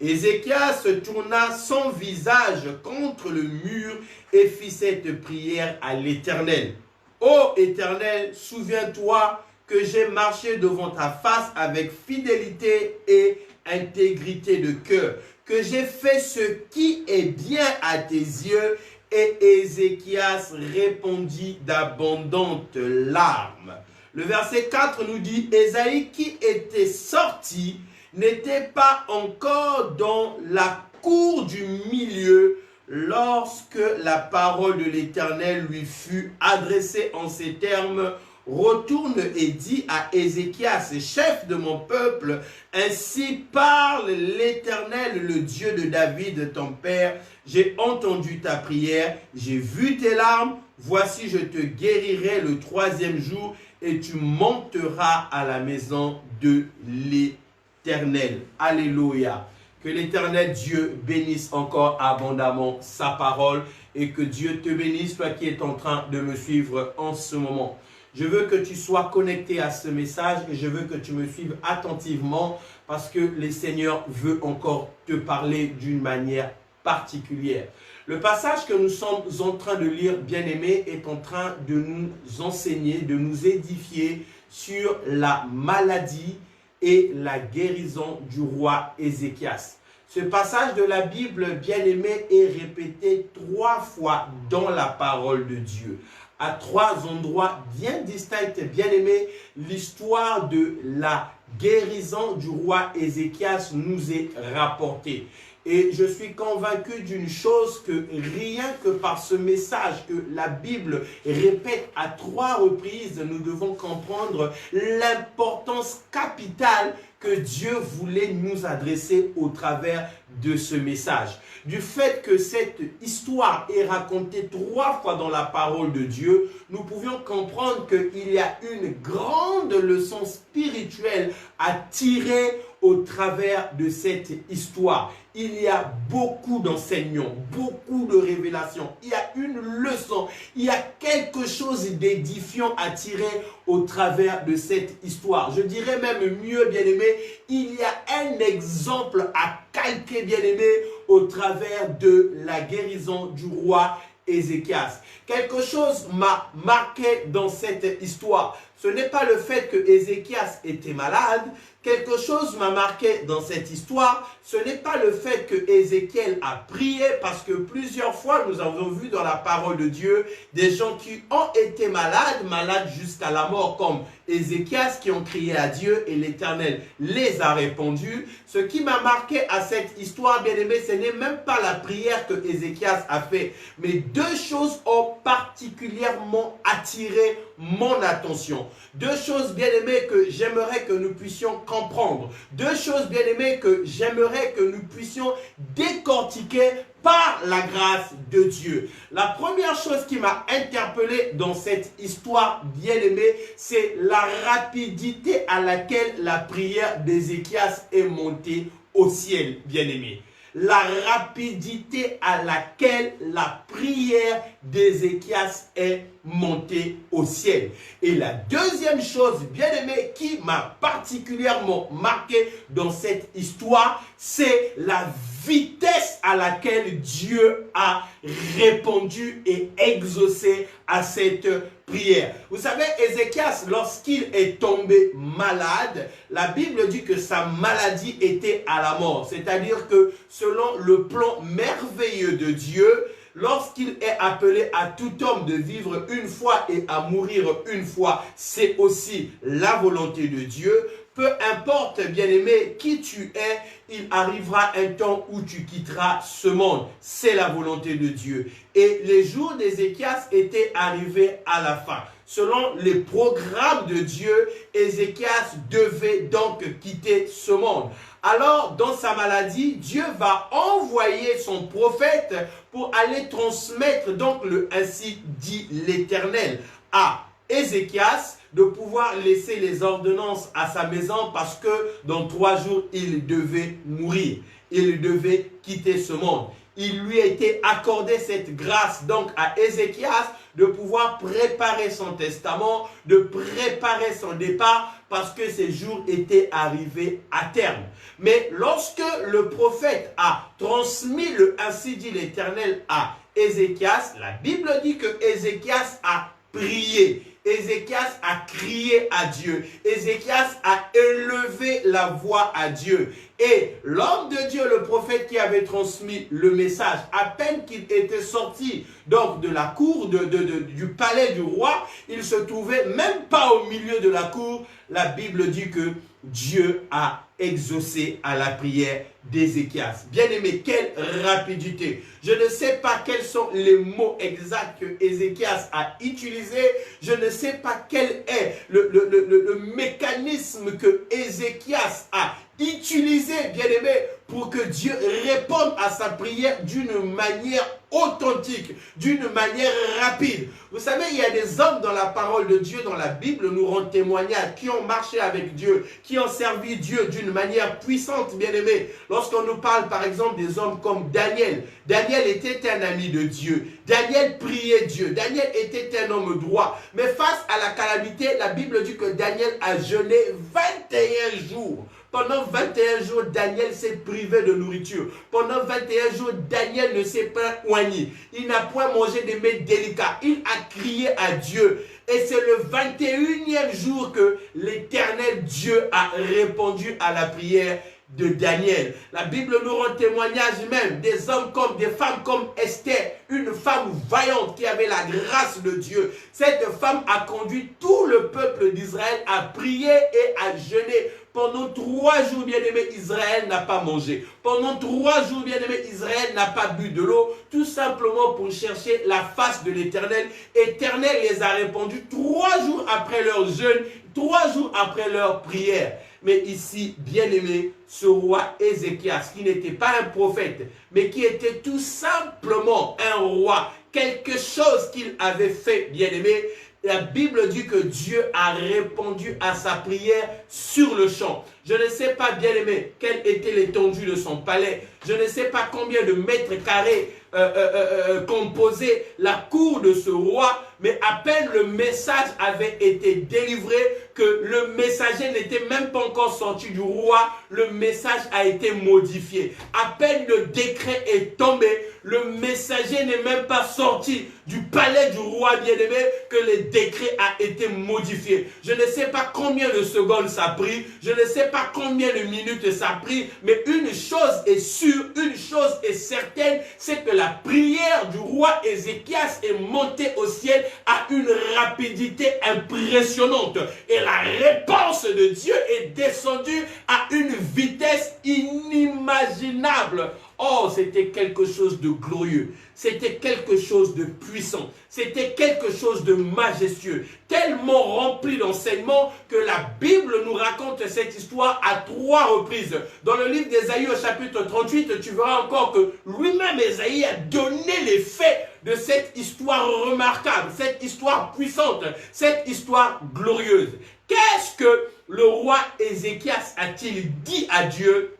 Ézéchias tourna son visage contre le mur et fit cette prière à l'Éternel. Ô Éternel, souviens-toi que j'ai marché devant ta face avec fidélité et intégrité de cœur, que j'ai fait ce qui est bien à tes yeux et Ézéchias répondit d'abondantes larmes. Le verset 4 nous dit, Ésaïe qui était sorti n'était pas encore dans la cour du milieu lorsque la parole de l'Éternel lui fut adressée en ces termes. Retourne et dis à Ézéchias, chef de mon peuple, ainsi parle l'Éternel, le Dieu de David, ton père. J'ai entendu ta prière, j'ai vu tes larmes. Voici, je te guérirai le 3e jour et tu monteras à la maison de l'Éternel. Alléluia. Que l'Éternel Dieu bénisse encore abondamment sa parole et que Dieu te bénisse, toi qui es en train de me suivre en ce moment. Je veux que tu sois connecté à ce message et je veux que tu me suives attentivement parce que le Seigneur veut encore te parler d'une manière particulière. Le passage que nous sommes en train de lire, bien-aimé, est en train de nous enseigner, de nous édifier sur la maladie et la guérison du roi Ézéchias. Ce passage de la Bible, bien-aimé, est répété 3 fois dans la parole de Dieu. À 3 endroits bien distincts, bien-aimé, l'histoire de la guérison du roi Ézéchias nous est rapportée. Et je suis convaincu d'une chose, que rien que par ce message que la Bible répète à 3 reprises, nous devons comprendre l'importance capitale que Dieu voulait nous adresser au travers de ce message. Du fait que cette histoire est racontée 3 fois dans la parole de Dieu, nous pouvions comprendre qu'il y a une grande leçon spirituelle à tirer au travers de cette histoire. Il y a beaucoup d'enseignements, beaucoup de révélations. Il y a une leçon, il y a quelque chose d'édifiant à tirer au travers de cette histoire. Je dirais même mieux, bien-aimé, il y a un exemple à calquer, bien-aimé, au travers de la guérison du roi Ézéchias. Quelque chose m'a marqué dans cette histoire. Ce n'est pas le fait que Ézéchias était malade. Quelque chose m'a marqué dans cette histoire. Ce n'est pas le fait que Ézéchiel a prié, parce que plusieurs fois nous avons vu dans la parole de Dieu des gens qui ont été malades jusqu'à la mort, comme Ézéchias, qui ont crié à Dieu et l'Éternel les a répondus. Ce qui m'a marqué à cette histoire, bien-aimé, ce n'est même pas la prière que Ézéchias a fait, mais 2 choses ont particulièrement attiré mon attention. 2 choses, bien-aimées, que j'aimerais que nous puissions comprendre. 2 choses, bien-aimées, que j'aimerais que nous puissions décortiquer par la grâce de Dieu. La première chose qui m'a interpellé dans cette histoire, bien-aimée, c'est la rapidité à laquelle la prière d'Ézéchias est montée au ciel, bien-aimé. La rapidité à laquelle la prière d'Ézéchias est montée au ciel. Et la deuxième chose, bien-aimée, qui m'a particulièrement marqué dans cette histoire, c'est la vitesse à laquelle Dieu a répondu et exaucé à cette prière. Vous savez, Ézéchias, lorsqu'il est tombé malade, la Bible dit que sa maladie était à la mort. C'est-à-dire que selon le plan merveilleux de Dieu, lorsqu'il est appelé à tout homme de vivre une fois et à mourir une fois, c'est aussi la volonté de Dieu. Peu importe, bien-aimé, qui tu es, il arrivera un temps où tu quitteras ce monde. C'est la volonté de Dieu. Et les jours d'Ézéchias étaient arrivés à la fin. Selon les programmes de Dieu, Ézéchias devait donc quitter ce monde. Alors, dans sa maladie, Dieu va envoyer son prophète pour aller transmettre donc le ainsi dit l'Éternel à Ézéchias, de pouvoir laisser les ordonnances à sa maison, parce que dans 3 jours, il devait mourir. Il devait quitter ce monde. Il lui a été accordé cette grâce donc à Ézéchias de pouvoir préparer son testament, de préparer son départ, parce que ses jours étaient arrivés à terme. Mais lorsque le prophète a transmis le ainsi dit l'Éternel à Ézéchias, la Bible dit que Ézéchias a prié. Ézéchias a crié à Dieu. Ézéchias a élevé la voix à Dieu. Et l'homme de Dieu, le prophète qui avait transmis le message, à peine qu'il était sorti donc de la cour, du palais du roi, il se trouvait même pas au milieu de la cour. La Bible dit que Dieu a exaucé à la prière d'Ézéchias. Bien-aimé, quelle rapidité! Je ne sais pas quels sont les mots exacts que Ézéchias a utilisés. Je ne sais pas quel est le mécanisme que Ézéchias a utilisé, bien-aimé, pour que Dieu réponde à sa prière d'une manière authentique, d'une manière rapide. Vous savez, il y a des hommes dans la parole de Dieu, dans la Bible, nous rendent témoignage, qui ont marché avec Dieu, qui ont servi Dieu d'une manière puissante, bien-aimé. Lorsqu'on nous parle, par exemple, des hommes comme Daniel. Daniel était un ami de Dieu. Daniel priait Dieu. Daniel était un homme droit. Mais face à la calamité, la Bible dit que Daniel a jeûné 21 jours. Pendant 21 jours, Daniel s'est privé de nourriture. Pendant 21 jours, Daniel ne s'est pas oigné. Il n'a point mangé des mets délicats. Il a crié à Dieu. Et c'est le 21e jour que l'Éternel Dieu a répondu à la prière de Daniel. La Bible nous rend témoignage même des hommes comme des femmes comme Esther, une femme vaillante qui avait la grâce de Dieu. Cette femme a conduit tout le peuple d'Israël à prier et à jeûner. Pendant 3 jours, bien-aimé, Israël n'a pas mangé. Pendant 3 jours, bien-aimé, Israël n'a pas bu de l'eau, tout simplement pour chercher la face de l'Éternel. L'Éternel les a répondus 3 jours après leur jeûne, 3 jours après leur prière. Mais ici, bien-aimé, ce roi Ézéchias, qui n'était pas un prophète, mais qui était tout simplement un roi, quelque chose qu'il avait fait, bien-aimé, la Bible dit que Dieu a répondu à sa prière sur le champ. Je ne sais pas, bien-aimé, quelle était l'étendue de son palais. Je ne sais pas combien de mètres carrés composait la cour de ce roi, mais à peine le message avait été délivré que le messager n'était même pas encore sorti du roi, le message a été modifié. À peine le décret est tombé, le messager n'est même pas sorti du palais du roi bien-aimé que le décret a été modifié. Je ne sais pas combien de secondes ça a pris, je ne sais pas combien de minutes ça a pris, mais une chose est sûre, une chose est certaine, c'est que la prière du roi Ézéchias est montée au ciel à une rapidité impressionnante. Et la réponse de Dieu est descendue à une vitesse inimaginable. Oh, c'était quelque chose de glorieux. C'était quelque chose de puissant. C'était quelque chose de majestueux. Tellement rempli d'enseignements que la Bible nous raconte cette histoire à 3 reprises. Dans le livre d'Ésaïe au chapitre 38, tu verras encore que lui-même Ésaïe a donné les faits de cette histoire remarquable, cette histoire puissante, cette histoire glorieuse. Qu'est-ce que le roi Ézéchias a-t-il dit à Dieu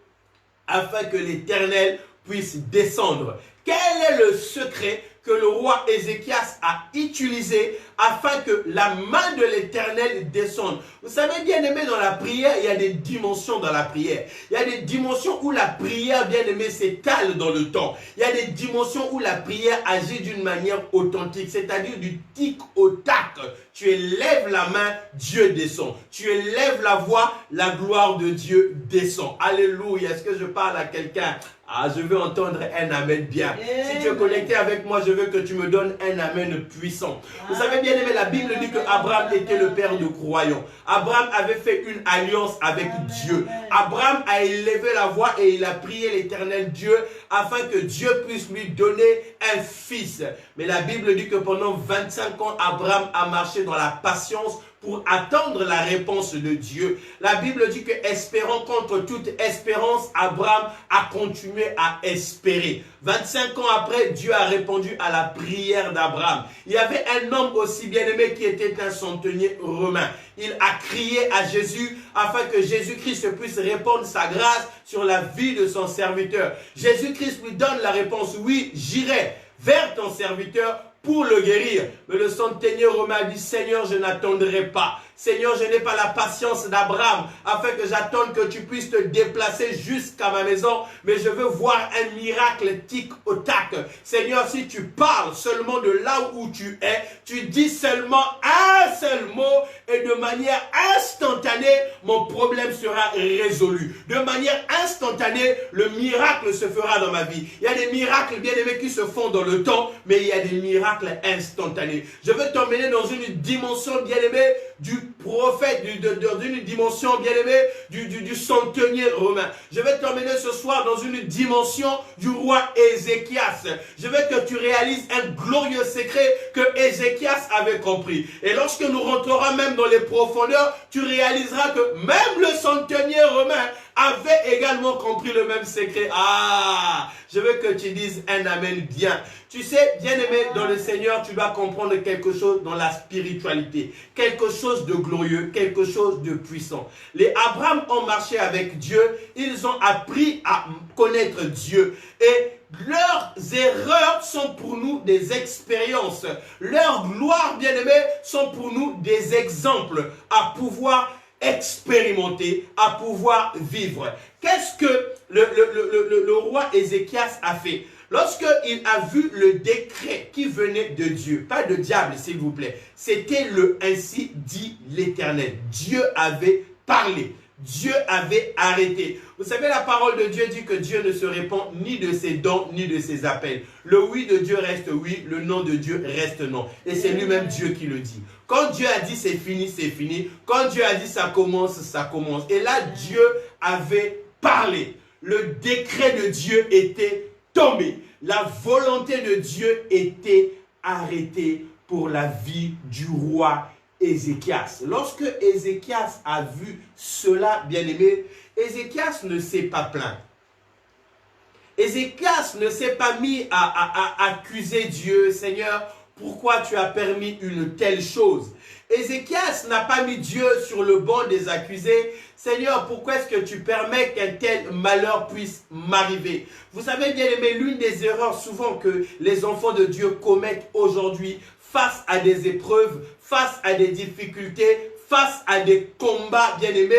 afin que l'Éternel puisse descendre? Quel est le secret que le roi Ézéchias a utilisé afin que la main de l'Éternel descende? Vous savez, bien-aimé, dans la prière, il y a des dimensions dans la prière. Il y a des dimensions où la prière, bien-aimé, s'étale dans le temps. Il y a des dimensions où la prière agit d'une manière authentique, c'est-à-dire du tic au tac. Tu élèves la main, Dieu descend. Tu élèves la voix, la gloire de Dieu descend. Alléluia. Est-ce que je parle à quelqu'un? Ah, je veux entendre un amen bien. Si tu es connecté avec moi, je veux que tu me donnes un amen puissant. Vous savez, bien aimé, la Bible dit que Abraham était le père de croyants. Abraham avait fait une alliance avec Dieu. Abraham a élevé la voix et il a prié l'Éternel Dieu afin que Dieu puisse lui donner un fils. Mais la Bible dit que pendant 25 ans, Abraham a marché dans la patience pour attendre la réponse de Dieu. La Bible dit que espérant contre toute espérance, Abraham a continué à espérer. 25 ans après, Dieu a répondu à la prière d'Abraham. Il y avait un homme aussi bien-aimé qui était un centenier romain. Il a crié à Jésus afin que Jésus-Christ puisse répandre sa grâce sur la vie de son serviteur. Jésus-Christ lui donne la réponse: oui, j'irai vers ton serviteur pour le guérir. Mais le centenier romain dit: Seigneur, je n'attendrai pas. Seigneur, je n'ai pas la patience d'Abraham afin que j'attende que tu puisses te déplacer jusqu'à ma maison, mais je veux voir un miracle tic au tac. Seigneur, si tu parles seulement de là où tu es, tu dis seulement un seul mot et de manière instantanée, mon problème sera résolu. De manière instantanée, le miracle se fera dans ma vie. Il y a des miracles, bien aimés, qui se font dans le temps, mais il y a des miracles instantanés. Je veux t'emmener dans une dimension, bien aimée, du prophète, dans une dimension, bien aimée, du centenier romain. Je vais t'emmener ce soir dans une dimension du roi Ézéchias. Je veux que tu réalises un glorieux secret que Ézéchias avait compris. Et lorsque nous rentrerons même dans les profondeurs, tu réaliseras que même le centenier romain avait également compris le même secret. Ah, je veux que tu dises un amen bien. Tu sais, bien aimé dans le Seigneur, tu dois comprendre quelque chose dans la spiritualité. Quelque chose de glorieux, quelque chose de puissant. Les Abraham ont marché avec Dieu, ils ont appris à connaître Dieu. Et leurs erreurs sont pour nous des expériences. Leurs gloires, bien aimés, sont pour nous des exemples à pouvoir expérimenter, à pouvoir vivre. Qu'est-ce que le roi Ézéchias a fait? Lorsqu'il a vu le décret qui venait de Dieu, pas de diable s'il vous plaît, c'était le ainsi dit l'Éternel. Dieu avait parlé. Dieu avait arrêté. Vous savez, la parole de Dieu dit que Dieu ne se répand ni de ses dons, ni de ses appels. Le oui de Dieu reste oui, le non de Dieu reste non. Et c'est lui-même Dieu qui le dit. Quand Dieu a dit c'est fini, c'est fini. Quand Dieu a dit ça commence, ça commence. Et là, Dieu avait parlé. Le décret de Dieu était tombé. La volonté de Dieu était arrêtée pour la vie du roi Ézéchias. Lorsque Ézéchias a vu cela, bien-aimé, Ézéchias ne s'est pas plaint. Ézéchias ne s'est pas mis à accuser Dieu. Seigneur, pourquoi tu as permis une telle chose? Ézéchias n'a pas mis Dieu sur le banc des accusés. Seigneur, pourquoi est-ce que tu permets qu'un tel malheur puisse m'arriver? Vous savez, bien aimé, l'une des erreurs souvent que les enfants de Dieu commettent aujourd'hui face à des épreuves, face à des difficultés, face à des combats, bien aimés,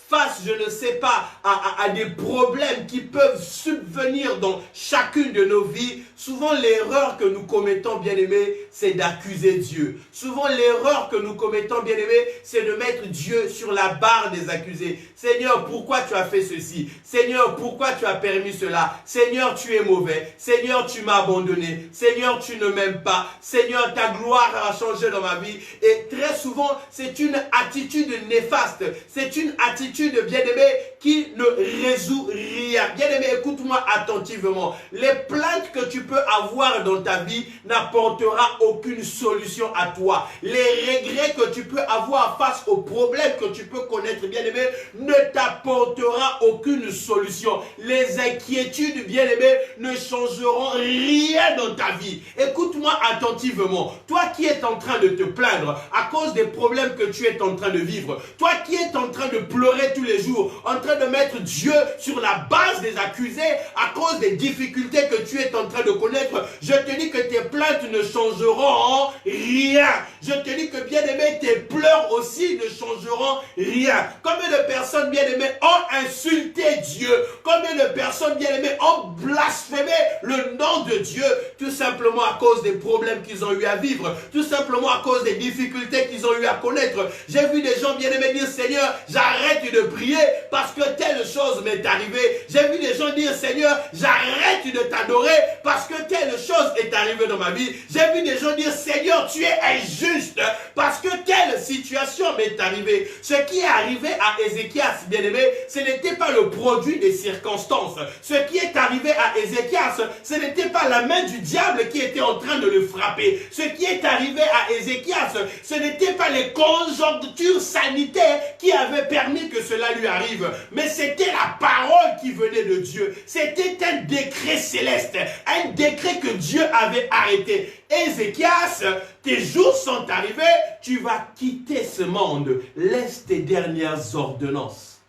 face, je ne sais pas, à des problèmes qui peuvent subvenir dans chacune de nos vies, souvent l'erreur que nous commettons, bien aimés, c'est d'accuser Dieu. Souvent l'erreur que nous commettons, bien aimés, c'est de mettre Dieu sur la barre des accusés. Seigneur, pourquoi tu as fait ceci? Seigneur, pourquoi tu as permis cela? Seigneur, tu es mauvais. Seigneur, tu m'as abandonné. Seigneur, tu ne m'aimes pas. Seigneur, ta gloire a changé dans ma vie. Et très souvent, c'est une attitude néfaste. C'est une attitude, bien-aimé, qui ne résout rien. Bien-aimé, écoute-moi attentivement. Les plaintes que tu peux avoir dans ta vie n'apportera aucune solution à toi. Les regrets que tu peux avoir face aux problèmes que tu peux connaître, bien-aimé, ne t'apportera aucune solution. Les inquiétudes, bien-aimé, ne changeront rien dans ta vie. Écoute-moi attentivement. Toi qui es en train de te plaindre à cause des problèmes que tu es en train de vivre, toi qui es en train de pleurer tous les jours, en train de mettre Dieu sur la base des accusés à cause des difficultés que tu es en train de connaître, je te dis que tes plaintes ne changeront rien. Je te dis que, bien-aimé, tes pleurs aussi ne changeront rien. Combien de personnes, bien-aimées, ont insulté Dieu? Combien de personnes, bien-aimées, ont blasphémé le nom de Dieu tout simplement à cause des problèmes qu'ils ont eu à vivre, tout simplement à cause des difficultés qu'ils ont eu à connaître. J'ai vu des gens, bien-aimés, dire: Seigneur, j'arrête de prier parce que telle chose m'est arrivée. J'ai vu des gens dire: Seigneur, j'arrête de t'adorer parce que telle chose est arrivée dans ma vie. J'ai vu des gens dire: Seigneur, tu es injuste parce que telle situation m'est arrivée. Ce qui est arrivé à Ézéchias, bien-aimé, ce n'était pas le produit des circonstances. Ce qui est arrivé à Ézéchias, ce n'était pas la main du diable qui était en train de le frapper. Ce qui est arrivé à Ézéchias, ce n'était pas les conjonctures sanitaires qui avaient permis que cela lui arrive, mais c'était la parole qui venait de Dieu. C'était un décret céleste, un décret que Dieu avait arrêté. Ézéchias, tes jours sont arrivés, tu vas quitter ce monde. Laisse tes dernières ordonnances.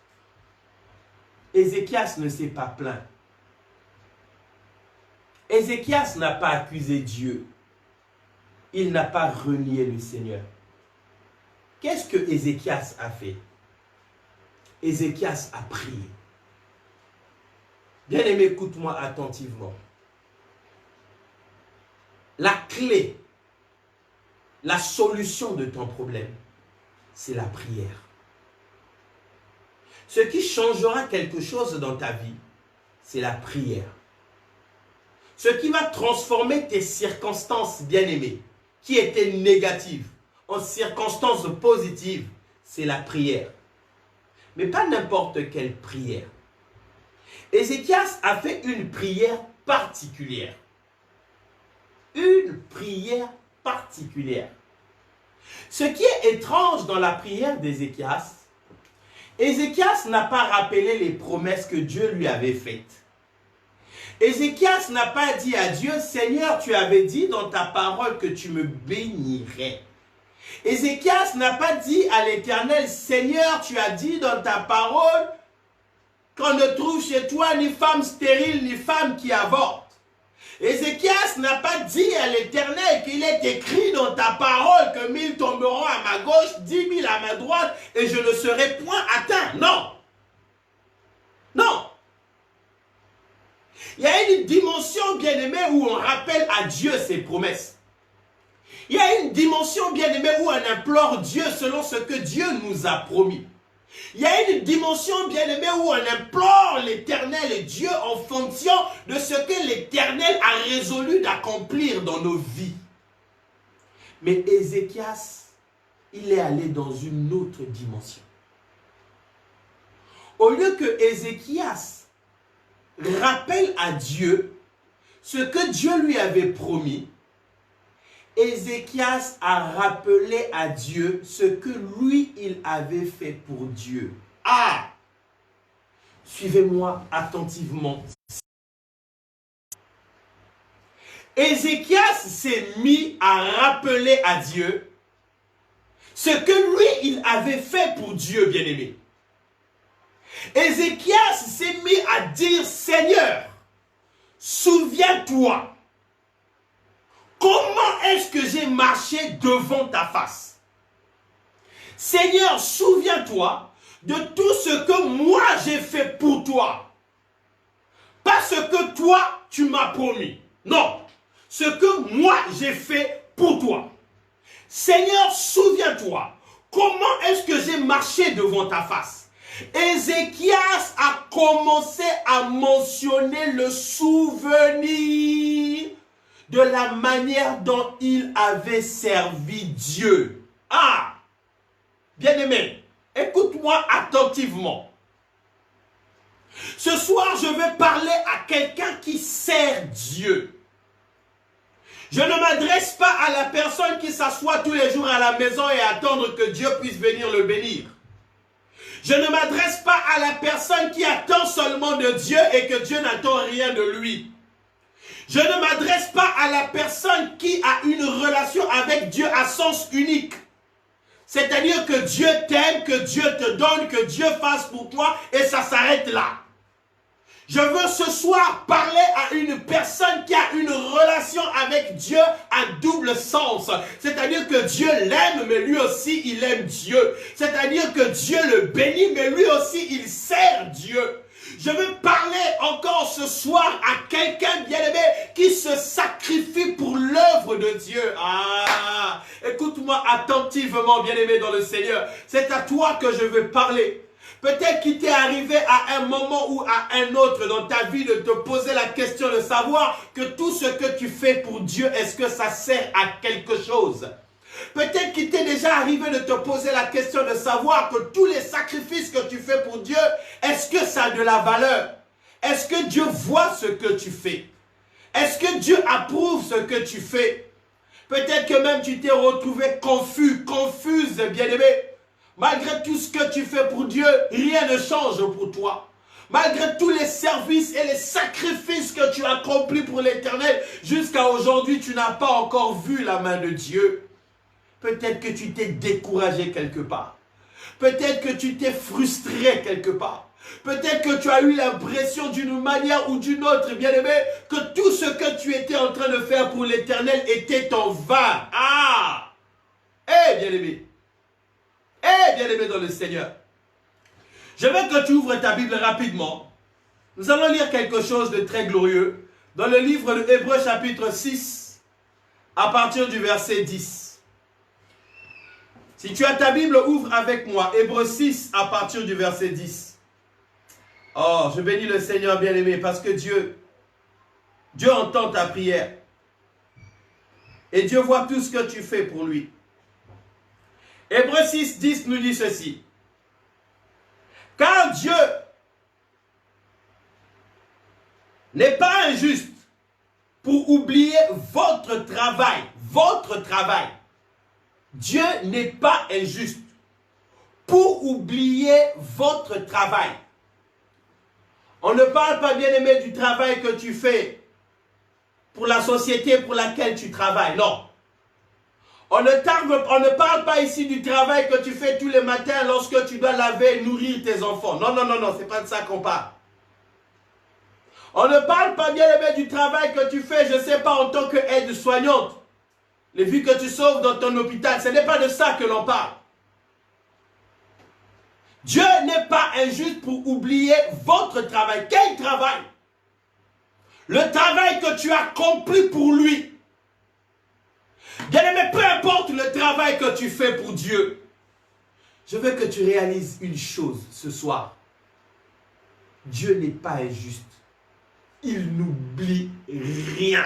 Ézéchias ne s'est pas plaint. Ézéchias n'a pas accusé Dieu. Il n'a pas renié le Seigneur. Qu'est-ce que Ézéchias a fait? Ézéchias a prié. Bien-aimé, écoute-moi attentivement. La clé, la solution de ton problème, c'est la prière. Ce qui changera quelque chose dans ta vie, c'est la prière. Ce qui va transformer tes circonstances, bien-aimées, qui étaient négatives, en circonstances positives, c'est la prière. Mais pas n'importe quelle prière. Ézéchias a fait une prière particulière. Une prière particulière. Ce qui est étrange dans la prière d'Ézéchias, Ézéchias n'a pas rappelé les promesses que Dieu lui avait faites. Ézéchias n'a pas dit à Dieu, Seigneur, tu avais dit dans ta parole que tu me bénirais. Ézéchias n'a pas dit à l'Éternel, Seigneur, tu as dit dans ta parole qu'on ne trouve chez toi ni femme stérile, ni femme qui avorte. Ézéchias n'a pas dit à l'Éternel qu'il est écrit dans ta parole que 1000 tomberont à ma gauche, 10 000 à ma droite et je ne serai point atteint. Non. Non. Il y a une dimension, bien-aimée, où on rappelle à Dieu ses promesses. Il y a une dimension, bien-aimée, où on implore Dieu selon ce que Dieu nous a promis. Il y a une dimension, bien-aimée, où on implore l'Éternel et Dieu en fonction de ce que l'Éternel a résolu d'accomplir dans nos vies. Mais Ézéchias, il est allé dans une autre dimension. Au lieu que Ézéchias rappelle à Dieu ce que Dieu lui avait promis, Ézéchias a rappelé à Dieu ce que lui, il avait fait pour Dieu. Ah! Suivez-moi attentivement. Ézéchias s'est mis à rappeler à Dieu ce que lui, il avait fait pour Dieu, bien-aimé. Ézéchias s'est mis à dire, Seigneur, souviens-toi. Comment est-ce que j'ai marché devant ta face? Seigneur, souviens-toi de tout ce que moi j'ai fait pour toi. Pas ce que toi tu m'as promis. Non, ce que moi j'ai fait pour toi. Seigneur, souviens-toi. Comment est-ce que j'ai marché devant ta face? Ézéchias a commencé à mentionner le souvenir de la manière dont il avait servi Dieu. Ah! Bien-aimé, écoute-moi attentivement. Ce soir, je vais parler à quelqu'un qui sert Dieu. Je ne m'adresse pas à la personne qui s'assoit tous les jours à la maison et attendre que Dieu puisse venir le bénir. Je ne m'adresse pas à la personne qui attend seulement de Dieu et que Dieu n'attend rien de lui. Je ne m'adresse pas à la personne qui a une relation avec Dieu à sens unique. C'est-à-dire que Dieu t'aime, que Dieu te donne, que Dieu fasse pour toi et ça s'arrête là. Je veux ce soir parler à une personne qui a une relation avec Dieu à double sens. C'est-à-dire que Dieu l'aime, mais lui aussi il aime Dieu. C'est-à-dire que Dieu le bénit, mais lui aussi il sert Dieu. Je veux parler encore ce soir à quelqu'un bien-aimé qui se sacrifie pour l'œuvre de Dieu. Ah, écoute-moi attentivement, bien-aimé dans le Seigneur. C'est à toi que je veux parler. Peut-être qu'il t'est arrivé à un moment ou à un autre dans ta vie de te poser la question de savoir que tout ce que tu fais pour Dieu, est-ce que ça sert à quelque chose? Peut-être qu'il t'est déjà arrivé de te poser la question de savoir que tous les sacrifices que tu fais pour Dieu, est-ce que ça a de la valeur? Est-ce que Dieu voit ce que tu fais? Est-ce que Dieu approuve ce que tu fais? Peut-être que même tu t'es retrouvé confuse, bien-aimé. Malgré tout ce que tu fais pour Dieu, rien ne change pour toi. Malgré tous les services et les sacrifices que tu as accomplis pour l'Éternel, jusqu'à aujourd'hui, tu n'as pas encore vu la main de Dieu. Peut-être que tu t'es découragé quelque part. Peut-être que tu t'es frustré quelque part. Peut-être que tu as eu l'impression d'une manière ou d'une autre, bien-aimé, que tout ce que tu étais en train de faire pour l'Éternel était en vain. Ah! Eh, bien-aimé, le Seigneur. Je veux que tu ouvres ta Bible rapidement. Nous allons lire quelque chose de très glorieux dans le livre de Hébreux chapitre 6 à partir du verset 10. Si tu as ta Bible, ouvre avec moi Hébreux 6 à partir du verset 10. Oh, je bénis le Seigneur bien-aimé parce que Dieu entend ta prière. Et Dieu voit tout ce que tu fais pour lui. Hébreux 6, 10 nous dit ceci. Car Dieu n'est pas injuste pour oublier votre travail. Votre travail. Dieu n'est pas injuste pour oublier votre travail. On ne parle pas, bien-aimé, du travail que tu fais pour la société pour laquelle tu travailles. Non. On ne parle pas ici du travail que tu fais tous les matins lorsque tu dois laver et nourrir tes enfants. Non, non, non, non, c'est pas de ça qu'on parle. On ne parle pas, bien aimé, du travail que tu fais, je ne sais pas, en tant qu'aide-soignante. Les vies que tu sauves dans ton hôpital, ce n'est pas de ça que l'on parle. Dieu n'est pas injuste pour oublier votre travail. Quel travail? Le travail que tu as accompli pour lui. Bien-aimé, peu importe le travail que tu fais pour Dieu, je veux que tu réalises une chose ce soir. Dieu n'est pas injuste. Il n'oublie rien.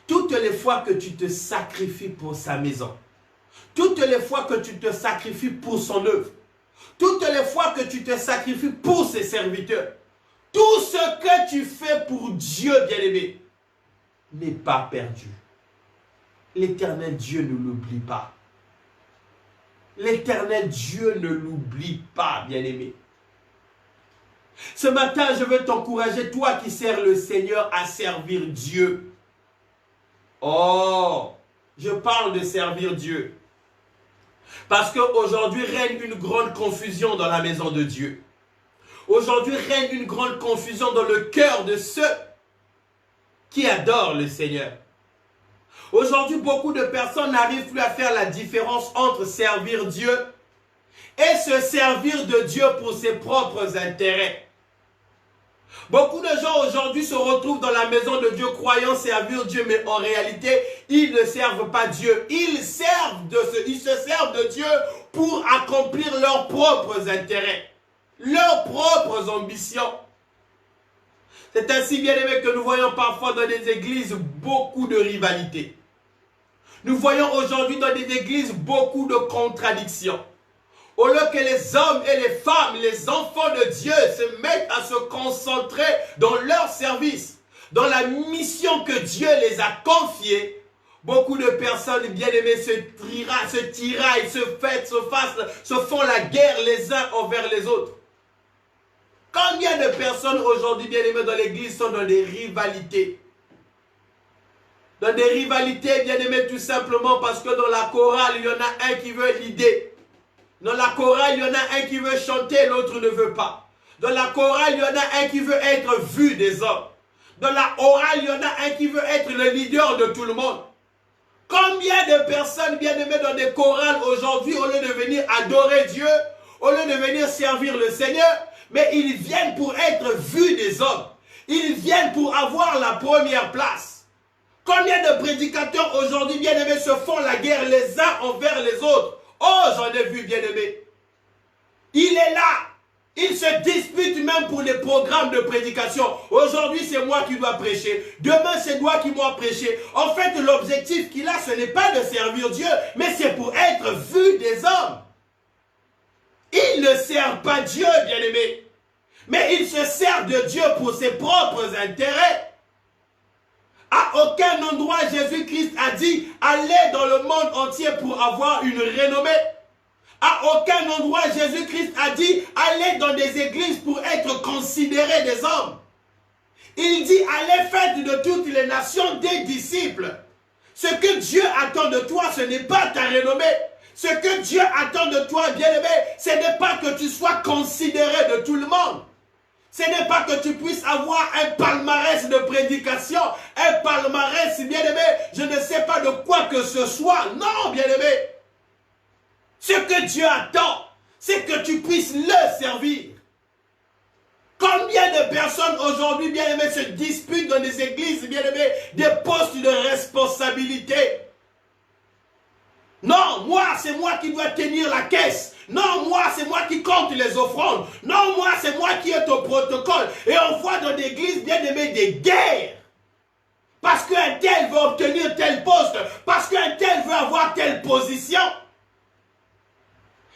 Toutes les fois que tu te sacrifies pour sa maison, toutes les fois que tu te sacrifies pour son œuvre, toutes les fois que tu te sacrifies pour ses serviteurs, tout ce que tu fais pour Dieu, bien-aimé, n'est pas perdu. L'Éternel Dieu ne l'oublie pas. L'Éternel Dieu ne l'oublie pas, bien-aimé. Ce matin, je veux t'encourager, toi qui sers le Seigneur, à servir Dieu. Oh, je parle de servir Dieu. Parce qu'aujourd'hui règne une grande confusion dans la maison de Dieu. Aujourd'hui règne une grande confusion dans le cœur de ceux qui adorent le Seigneur. Aujourd'hui, beaucoup de personnes n'arrivent plus à faire la différence entre servir Dieu et se servir de Dieu pour ses propres intérêts. Beaucoup de gens aujourd'hui se retrouvent dans la maison de Dieu croyant servir Dieu, mais en réalité, ils ne servent pas Dieu. Ils se servent de Dieu pour accomplir leurs propres intérêts, leurs propres ambitions. C'est ainsi, bien aimé, que nous voyons parfois dans des églises beaucoup de rivalité. Nous voyons aujourd'hui dans des églises beaucoup de contradictions. Au lieu que les hommes et les femmes, les enfants de Dieu se mettent à se concentrer dans leur service, dans la mission que Dieu les a confiée, beaucoup de personnes bien-aimées se tiraillent, se font la guerre les uns envers les autres. Combien de personnes aujourd'hui, bien-aimées, dans l'église sont dans des rivalités? Dans des rivalités, bien-aimées, tout simplement parce que dans la chorale, il y en a un qui veut l'idée. Dans la chorale, il y en a un qui veut chanter, l'autre ne veut pas. Dans la chorale, il y en a un qui veut être vu des hommes. Dans la chorale, il y en a un qui veut être le leader de tout le monde. Combien de personnes bien-aimées dans des chorales aujourd'hui, au lieu de venir adorer Dieu, au lieu de venir servir le Seigneur, mais ils viennent pour être vus des hommes. Ils viennent pour avoir la première place. Combien de prédicateurs aujourd'hui, bien-aimés, se font la guerre les uns envers les autres? Oh, j'en ai vu, bien-aimé. Il est là. Il se dispute même pour les programmes de prédication. Aujourd'hui, c'est moi qui dois prêcher. Demain, c'est moi qui dois prêcher. En fait, l'objectif qu'il a, ce n'est pas de servir Dieu, mais c'est pour être vu des hommes. Il ne sert pas Dieu, bien-aimé. Mais il se sert de Dieu pour ses propres intérêts. À aucun endroit, Jésus-Christ a dit « Allez dans le monde entier pour avoir une renommée ». À aucun endroit, Jésus-Christ a dit « Allez dans des églises pour être considérés des hommes ». Il dit « Allez faites de toutes les nations des disciples ». Ce que Dieu attend de toi, ce n'est pas ta renommée. Ce que Dieu attend de toi, bien-aimé, ce n'est pas que tu sois considéré de tout le monde. Ce n'est pas que tu puisses avoir un palmarès de prédication, un palmarès, bien-aimé, je ne sais pas de quoi que ce soit. Non, bien-aimé. Ce que Dieu attend, c'est que tu puisses le servir. Combien de personnes aujourd'hui, bien-aimés, se disputent dans des églises, bien-aimés, des postes de responsabilité? Non, moi, c'est moi qui dois tenir la caisse. Non, moi, c'est moi qui compte les offrandes. Non, moi, c'est moi qui est au protocole. Et on voit dans l'église, bien-aimés, des guerres. Parce qu'un tel veut obtenir tel poste. Parce qu'un tel veut avoir telle position.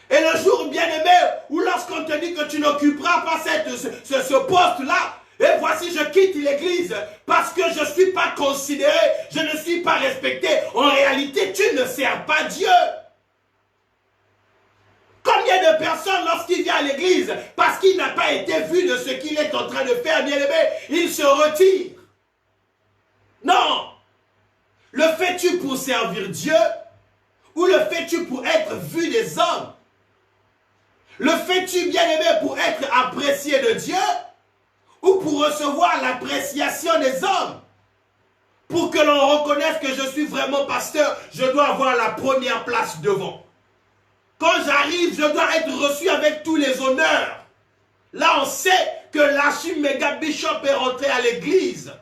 Et le jour, bien-aimé, où lorsqu'on te dit que tu n'occuperas pas ce poste-là, et voici, je quitte l'église parce que je ne suis pas considéré, je ne suis pas respecté. En réalité, tu ne sers pas Dieu. Combien de personnes, lorsqu'il vient à l'église, parce qu'il n'a pas été vu de ce qu'il est en train de faire, bien-aimé, il se retire? Non. Le fais-tu pour servir Dieu ou le fais-tu pour être vu des hommes? Le fais-tu, bien-aimé, pour être apprécié de Dieu ou pour recevoir l'appréciation des hommes? Pour que l'on reconnaisse que je suis vraiment pasteur, je dois avoir la première place devant. Quand j'arrive, je dois être reçu avec tous les honneurs. Là, on sait que l'archiméga bishop est rentré à l'église.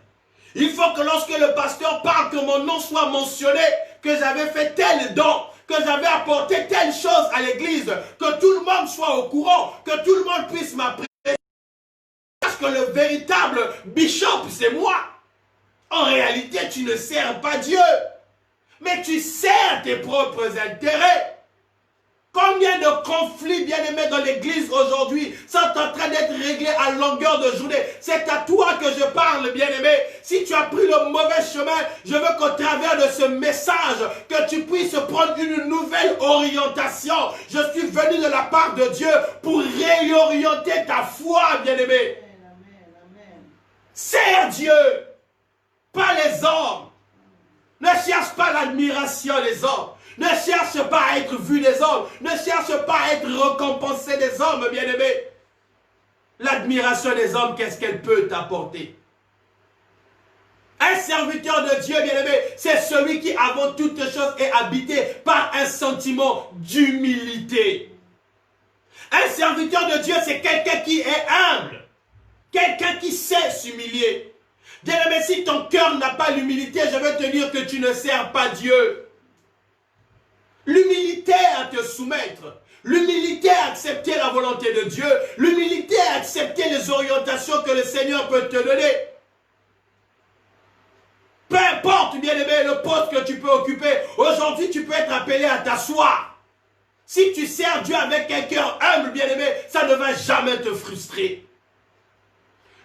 Il faut que lorsque le pasteur parle, que mon nom soit mentionné, que j'avais fait tel don, que j'avais apporté telle chose à l'église, que tout le monde soit au courant, que tout le monde puisse m'apprécier. Parce que le véritable bishop, c'est moi. En réalité, tu ne sers pas Dieu, mais tu sers tes propres intérêts. Combien de conflits, bien-aimés, dans l'église aujourd'hui sont en train d'être réglés à longueur de journée? C'est à toi que je parle, bien-aimé. Si tu as pris le mauvais chemin, je veux qu'au travers de ce message, que tu puisses prendre une nouvelle orientation. Je suis venu de la part de Dieu pour réorienter ta foi, bien-aimé. Sers Dieu, pas les hommes. Ne cherche pas l'admiration des hommes. Ne cherche pas à être vu des hommes. Ne cherche pas à être récompensé des hommes, bien-aimés. L'admiration des hommes, qu'est-ce qu'elle peut t'apporter? Un serviteur de Dieu, bien-aimé, c'est celui qui, avant toute chose, est habité par un sentiment d'humilité. Un serviteur de Dieu, c'est quelqu'un qui est humble. Quelqu'un qui sait s'humilier. Bien-aimé, si ton cœur n'a pas l'humilité, je veux te dire que tu ne sers pas Dieu. L'humilité à te soumettre, l'humilité à accepter la volonté de Dieu, l'humilité à accepter les orientations que le Seigneur peut te donner. Peu importe, bien-aimé, le poste que tu peux occuper, aujourd'hui tu peux être appelé à t'asseoir. Si tu sers Dieu avec un cœur humble, bien-aimé, ça ne va jamais te frustrer.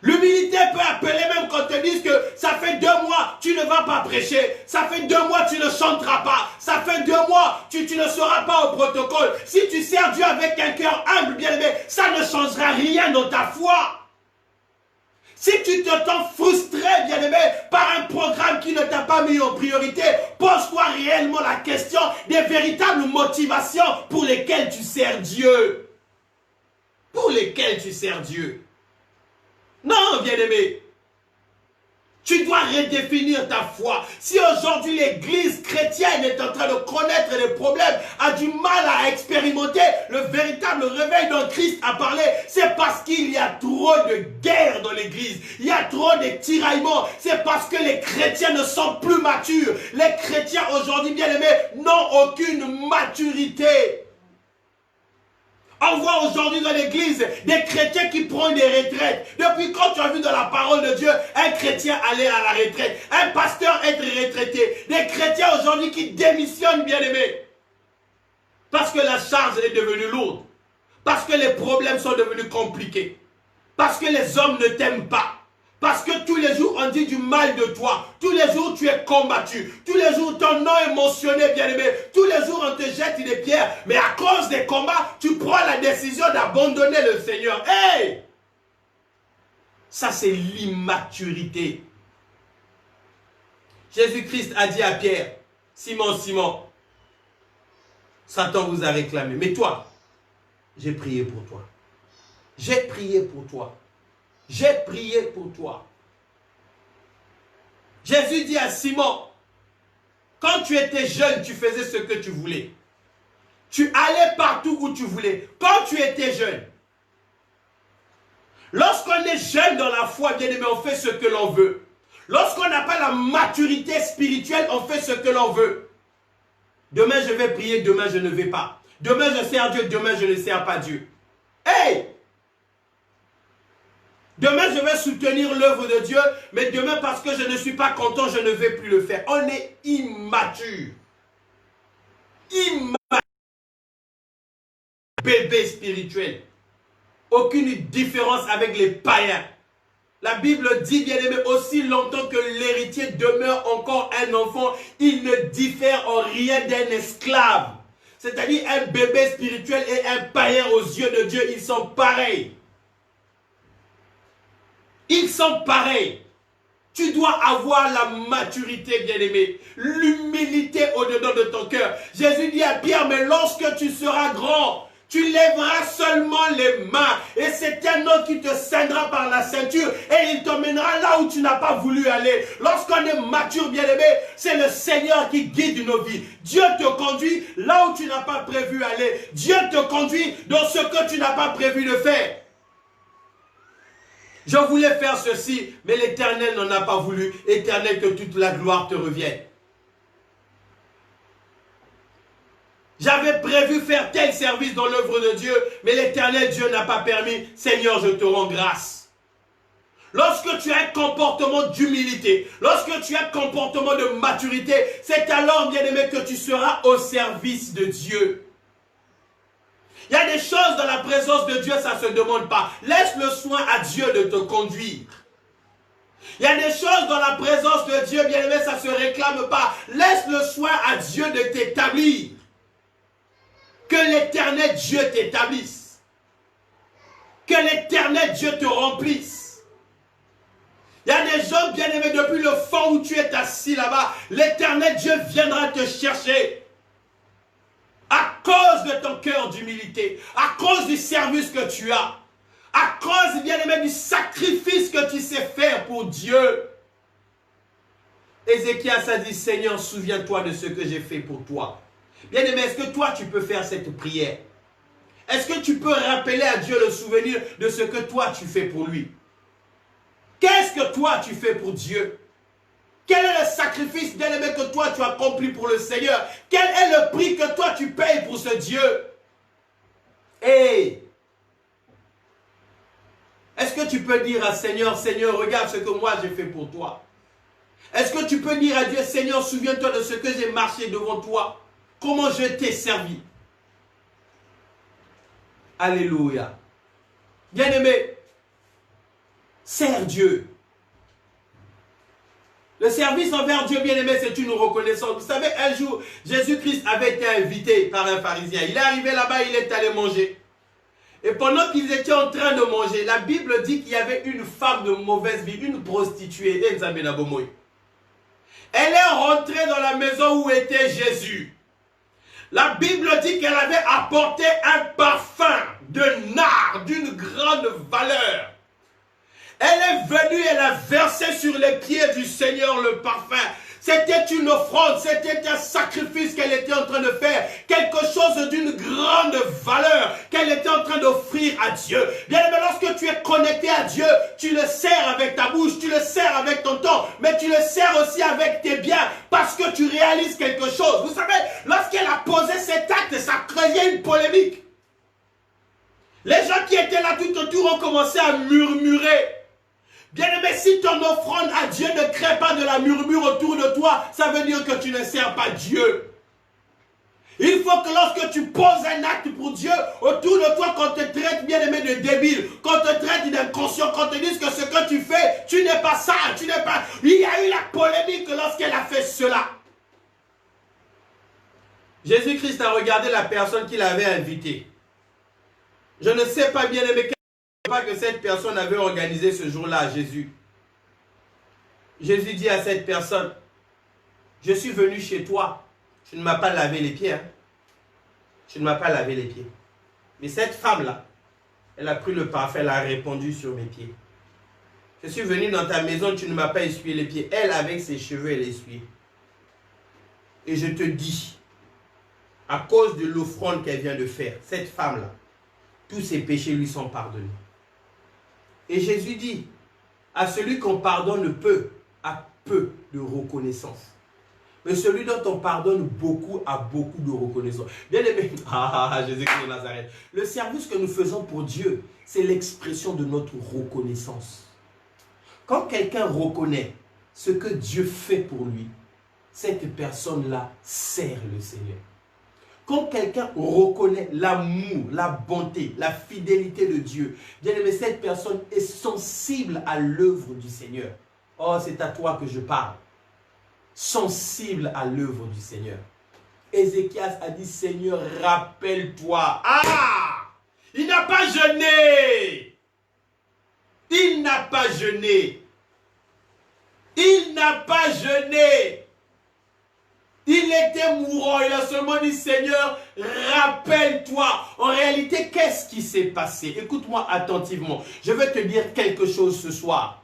L'humilité peut appeler même quand on te dise que ça fait 2 mois, tu ne vas pas prêcher. Ça fait 2 mois, tu ne chanteras pas. Ça fait 2 mois, tu ne seras pas au protocole. Si tu sers Dieu avec un cœur humble, bien-aimé, ça ne changera rien dans ta foi. Si tu te sens frustré, bien-aimé, par un programme qui ne t'a pas mis en priorité, pose-toi réellement la question des véritables motivations pour lesquelles tu sers Dieu. Pour lesquelles tu sers Dieu. Non, bien-aimé, tu dois redéfinir ta foi. Si aujourd'hui l'église chrétienne est en train de connaître les problèmes, a du mal à expérimenter le véritable réveil dont Christ a parlé, c'est parce qu'il y a trop de guerre dans l'église. Il y a trop de tiraillements. C'est parce que les chrétiens ne sont plus matures. Les chrétiens aujourd'hui, bien-aimés, n'ont aucune maturité. On voit aujourd'hui dans l'église des chrétiens qui prennent des retraites. Depuis quand tu as vu dans la parole de Dieu un chrétien aller à la retraite, un pasteur être retraité, des chrétiens aujourd'hui qui démissionnent, bien-aimés, parce que la charge est devenue lourde, parce que les problèmes sont devenus compliqués, parce que les hommes ne t'aiment pas, parce que tous les jours on dit du mal de toi, tous les jours tu es combattu, tous les jours ton nom est mentionné, bien-aimé, tous les jours on te jette des pierres, mais à cause des combats, tu prends la décision d'abandonner le Seigneur. Hey! Ça c'est l'immaturité. Jésus-Christ a dit à Pierre, Simon, Simon, Satan vous a réclamé, mais toi, j'ai prié pour toi. J'ai prié pour toi. J'ai prié pour toi. Jésus dit à Simon, quand tu étais jeune, tu faisais ce que tu voulais. Tu allais partout où tu voulais. Quand tu étais jeune, lorsqu'on est jeune dans la foi, bien aimé, on fait ce que l'on veut. Lorsqu'on n'a pas la maturité spirituelle, on fait ce que l'on veut. Demain, je vais prier, demain, je ne vais pas. Demain, je sers Dieu, demain, je ne sers pas Dieu. Hey! Demain, je vais soutenir l'œuvre de Dieu, mais demain, parce que je ne suis pas content, je ne vais plus le faire. On est immature. Immature. Bébé spirituel. Aucune différence avec les païens. La Bible dit, bien aimé, aussi longtemps que l'héritier demeure encore un enfant, il ne diffère en rien d'un esclave. C'est-à-dire un bébé spirituel et un païen aux yeux de Dieu, ils sont pareils. Ils sont pareils. Tu dois avoir la maturité, bien-aimé, l'humilité au-dedans de ton cœur. Jésus dit à Pierre, mais lorsque tu seras grand, tu lèveras seulement les mains et c'est un autre qui te scindra par la ceinture et il t'emmènera là où tu n'as pas voulu aller. Lorsqu'on est mature, bien-aimé, c'est le Seigneur qui guide nos vies. Dieu te conduit là où tu n'as pas prévu aller. Dieu te conduit dans ce que tu n'as pas prévu de faire. Je voulais faire ceci, mais l'Éternel n'en a pas voulu. Éternel, que toute la gloire te revienne. J'avais prévu faire tel service dans l'œuvre de Dieu, mais l'Éternel Dieu n'a pas permis. Seigneur, je te rends grâce. Lorsque tu as un comportement d'humilité, lorsque tu as un comportement de maturité, c'est alors, bien-aimé, que tu seras au service de Dieu. Il y a des choses dans la présence de Dieu, ça ne se demande pas. Laisse le soin à Dieu de te conduire. Il y a des choses dans la présence de Dieu, bien-aimé, ça ne se réclame pas. Laisse le soin à Dieu de t'établir. Que l'Éternel Dieu t'établisse. Que l'Éternel Dieu te remplisse. Il y a des gens, bien-aimés, depuis le fond où tu es assis là-bas, l'Éternel Dieu viendra te chercher. À cause de ton cœur d'humilité, à cause du service que tu as, à cause, bien-aimé, du sacrifice que tu sais faire pour Dieu. Ézéchias a dit, Seigneur, souviens-toi de ce que j'ai fait pour toi. Bien-aimé, est-ce que toi, tu peux faire cette prière? Est-ce que tu peux rappeler à Dieu le souvenir de ce que toi, tu fais pour lui? Qu'est-ce que toi, tu fais pour Dieu? Quel est le sacrifice, bien-aimé, que toi, tu as accompli pour le Seigneur? Quel est le prix que toi, tu payes pour ce Dieu? Hey! Est-ce que tu peux dire à Seigneur, Seigneur, regarde ce que moi, j'ai fait pour toi? Est-ce que tu peux dire à Dieu, Seigneur, souviens-toi de ce que j'ai marché devant toi? Comment je t'ai servi? Alléluia. Bien-aimé, sers Dieu. Le service envers Dieu, bien-aimé, c'est une reconnaissance. Vous savez, un jour, Jésus-Christ avait été invité par un pharisien. Il est arrivé là-bas, il est allé manger. Et pendant qu'ils étaient en train de manger, la Bible dit qu'il y avait une femme de mauvaise vie, une prostituée. Elle est rentrée dans la maison où était Jésus. La Bible dit qu'elle avait apporté un parfum de nard d'une grande valeur. Elle est venue, elle a versé sur les pieds du Seigneur le parfum. C'était une offrande, c'était un sacrifice qu'elle était en train de faire. Quelque chose d'une grande valeur qu'elle était en train d'offrir à Dieu. Bien aimé, lorsque tu es connecté à Dieu, tu le sers avec ta bouche, tu le sers avec ton temps, mais tu le sers aussi avec tes biens parce que tu réalises quelque chose. Vous savez, lorsqu'elle a posé cet acte, ça créait une polémique. Les gens qui étaient là tout autour ont commencé à murmurer. Bien-aimé, si ton offrande à Dieu ne crée pas de la murmure autour de toi, ça veut dire que tu ne sers pas Dieu. Il faut que lorsque tu poses un acte pour Dieu, autour de toi, qu'on te traite, bien-aimé, de débile, qu'on te traite d'inconscient, qu'on te dise que ce que tu fais, tu n'es pas ça, tu n'es pas... Il y a eu la polémique lorsqu'elle a fait cela. Jésus-Christ a regardé la personne qu'il avait invitée. Je ne sais pas, bien-aimé, pas que cette personne avait organisé ce jour-là à Jésus. Jésus dit à cette personne, je suis venu chez toi, tu ne m'as pas lavé les pieds. Hein? Tu ne m'as pas lavé les pieds. Mais cette femme-là, elle a pris le parfum, elle a répandu sur mes pieds. Je suis venu dans ta maison, tu ne m'as pas essuyé les pieds. Elle, avec ses cheveux, elle essuyait. Et je te dis, à cause de l'offrande qu'elle vient de faire, cette femme-là, tous ses péchés lui sont pardonnés. Et Jésus dit, à celui qu'on pardonne peu, a peu de reconnaissance. Mais celui dont on pardonne beaucoup a beaucoup de reconnaissance. Bien aimé, Jésus-Christ de Nazareth. Le service que nous faisons pour Dieu, c'est l'expression de notre reconnaissance. Quand quelqu'un reconnaît ce que Dieu fait pour lui, cette personne-là sert le Seigneur. Quand quelqu'un reconnaît l'amour, la bonté, la fidélité de Dieu, bien aimé, cette personne est sensible à l'œuvre du Seigneur. Oh, c'est à toi que je parle. Sensible à l'œuvre du Seigneur. Ézéchias a dit, Seigneur, rappelle-toi. Ah! Il n'a pas jeûné. Il n'a pas jeûné. Il n'a pas jeûné. Il était mourant. Il a seulement dit, Seigneur, rappelle-toi. En réalité, qu'est-ce qui s'est passé? Écoute-moi attentivement. Je vais te dire quelque chose ce soir.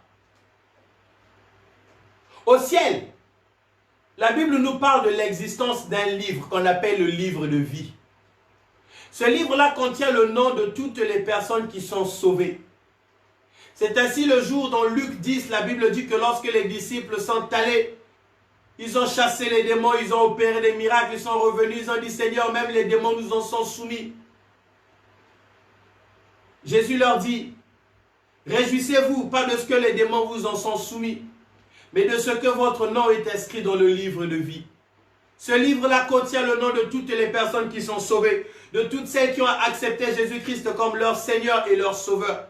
Au ciel, la Bible nous parle de l'existence d'un livre qu'on appelle le livre de vie. Ce livre-là contient le nom de toutes les personnes qui sont sauvées. C'est ainsi le jour dans Luc 10, la Bible dit que lorsque les disciples sont allés, ils ont chassé les démons, ils ont opéré des miracles, ils sont revenus, ils ont dit, Seigneur, même les démons nous en sont soumis. Jésus leur dit, réjouissez-vous, pas de ce que les démons vous en sont soumis, mais de ce que votre nom est inscrit dans le livre de vie. Ce livre-là contient le nom de toutes les personnes qui sont sauvées, de toutes celles qui ont accepté Jésus-Christ comme leur Seigneur et leur Sauveur.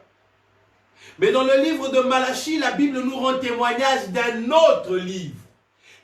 Mais dans le livre de Malachie, la Bible nous rend témoignage d'un autre livre,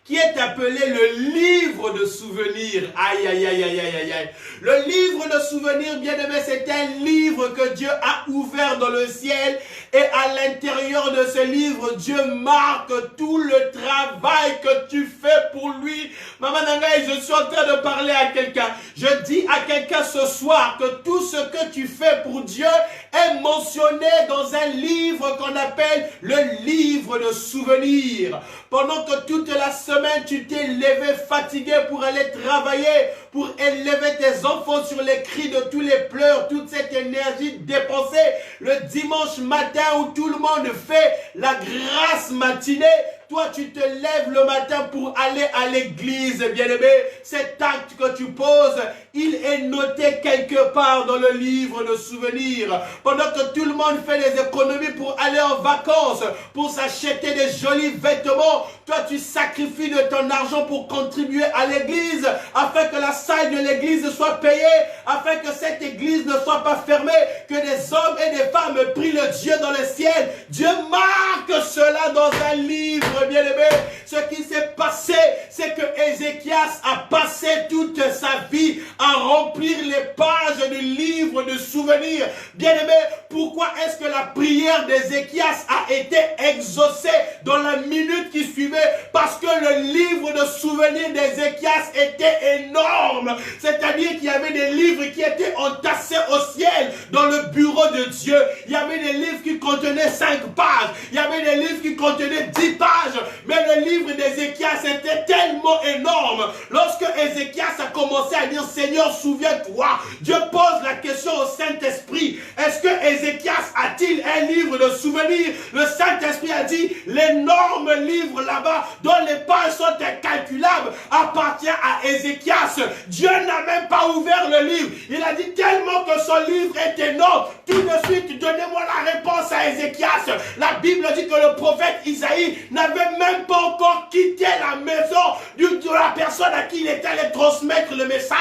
qui est appelé le livre de souvenirs. Aïe, aïe, aïe, aïe, aïe, aïe. Le livre de souvenirs, bien aimé, c'est un livre que Dieu a ouvert dans le ciel. Et à l'intérieur de ce livre, Dieu marque tout le travail que tu fais pour lui. Maman Nangaï, je suis en train de parler à quelqu'un. Je dis à quelqu'un ce soir que tout ce que tu fais pour Dieu est mentionné dans un livre qu'on appelle le livre de souvenirs. Pendant que toute la semaine, tu t'es levé fatigué pour aller travailler, pour élever tes enfants sur les cris de tous les pleurs, toute cette énergie dépensée le dimanche matin où tout le monde fait la grâce matinée. Toi, tu te lèves le matin pour aller à l'église, bien-aimé. Cet acte que tu poses, il est noté quelque part dans le livre de souvenirs. Pendant que tout le monde fait des économies pour aller en vacances, pour s'acheter des jolis vêtements, toi, tu sacrifies de ton argent pour contribuer à l'église, afin que la salle de l'église soit payée, afin que cette église ne soit pas fermée, que des hommes et des femmes prient le Dieu dans le ciel. Dieu marque cela dans un livre. Bien-aimé, ce qui s'est passé, c'est que Ézéchias a passé toute sa vie à remplir les pages du livre de souvenirs. Bien-aimé, pourquoi est-ce que la prière d'Ézéchias a été exaucée dans la minute qui suivait? Parce que le livre de souvenirs d'Ézéchias était énorme. C'est-à-dire qu'il y avait des livres qui étaient entassés au ciel dans le bureau de Dieu. Il y avait des livres qui contenaient 5 pages. Il y avait des livres qui contenaient 10 pages. Mais le livre d'Ézéchias était tellement énorme. Lorsque Ézéchias a commencé à dire, Seigneur, souviens-toi, Dieu pose la question au Saint-Esprit. Est-ce que Ézéchias a-t-il un livre de souvenirs? Le Saint-Esprit a dit, l'énorme livre là-bas, dont les pages sont incalculables, appartient à Ézéchias. Dieu n'a même pas ouvert le livre. Il a dit tellement que son livre est énorme. Tout de suite, donnez-moi la réponse à Ézéchias. La Bible dit que le prophète Isaïe n'avait même pas encore quitté la maison de la personne à qui il était allé transmettre le message.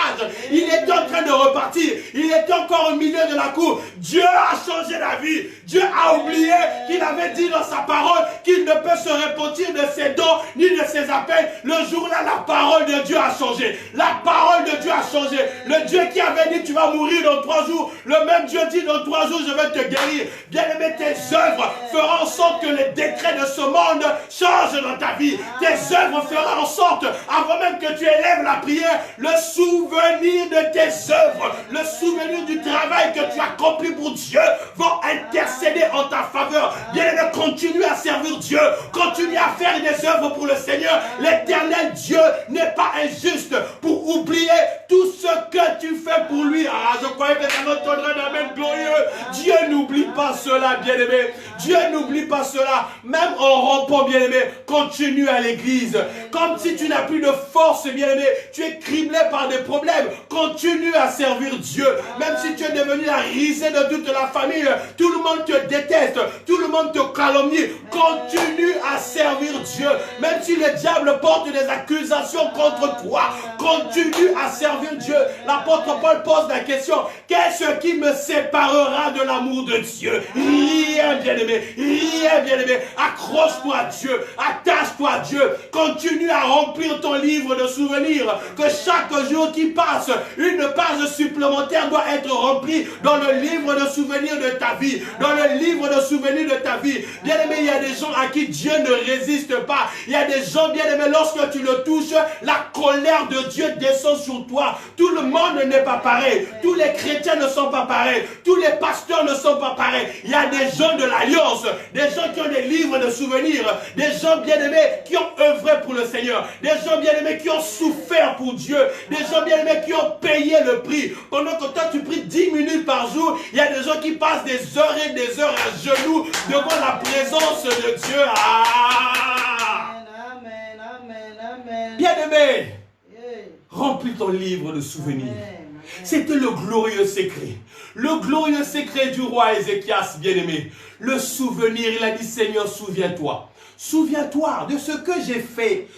Il était en train de repartir. Il était encore au milieu de la cour. Dieu a changé la vie. Dieu a oublié qu'il avait dit dans sa parole qu'il ne peut se repentir de ses dons ni de ses appels. Le jour-là, la parole de Dieu a changé. La parole de Dieu a changé. Le Dieu qui avait dit tu vas mourir dans 3 jours, le même Dieu dit dans 3 jours je vais te guérir. Bien-aimé, tes œuvres feront en sorte que les décrets de ce monde changent dans ta vie. Tes œuvres feront en sorte, avant même que tu élèves la prière, le souvenir de tes œuvres, le souvenir du travail que tu as accompli pour Dieu vont intercéder en ta faveur. Bien-aimé, continue à servir Dieu, continue à faire des œuvres pour le Seigneur. L'Éternel Dieu n'est pas injuste pour pour oublier tout ce que tu fais pour lui. Ah, je croyais que ça m'entendrait d'un amen glorieux. Dieu n'oublie pas cela, bien-aimé. Dieu n'oublie pas cela. Même en rompant, bien-aimé, continue à l'église. Comme si tu n'as plus de force, bien-aimé, tu es criblé par des problèmes. Continue à servir Dieu. Même si tu es devenu la risée de toute la famille, tout le monde te déteste, tout le monde te calomnie. Continue à servir Dieu. Même si le diable porte des accusations contre toi, continue à servir Dieu. L'apôtre Paul pose la question, qu'est-ce qui me séparera de l'amour de Dieu? Rien, bien-aimé, rien, bien-aimé. Accroche-toi à Dieu, attache-toi à Dieu. Continue à remplir ton livre de souvenirs. Que chaque jour qui passe, une page supplémentaire doit être remplie dans le livre de souvenirs de ta vie. Dans le livre de souvenirs de ta vie. Bien-aimé, il y a des gens à qui Dieu ne résiste pas. Il y a des gens, bien-aimé, lorsque tu le touches, la colère de Dieu descend sur toi. Tout le monde n'est pas pareil. Tous les chrétiens ne sont pas pareils. Tous les pasteurs ne sont pas pareils. Il y a des gens de l'Alliance, des gens qui ont des livres de souvenirs, des gens bien-aimés qui ont œuvré pour le Seigneur, des gens bien-aimés qui ont souffert pour Dieu, des gens bien-aimés qui ont payé le prix. Pendant que toi tu pries 10 minutes par jour, il y a des gens qui passent des heures et des heures à genoux devant la présence de Dieu. Ah! Amen, amen, amen. Bien-aimé, Yeah. remplis ton livre de souvenirs. Amen. C'était le glorieux secret. Le glorieux secret du roi Ézéchias, bien-aimé. Le souvenir, il a dit, Seigneur, souviens-toi. Souviens-toi de ce que j'ai fait.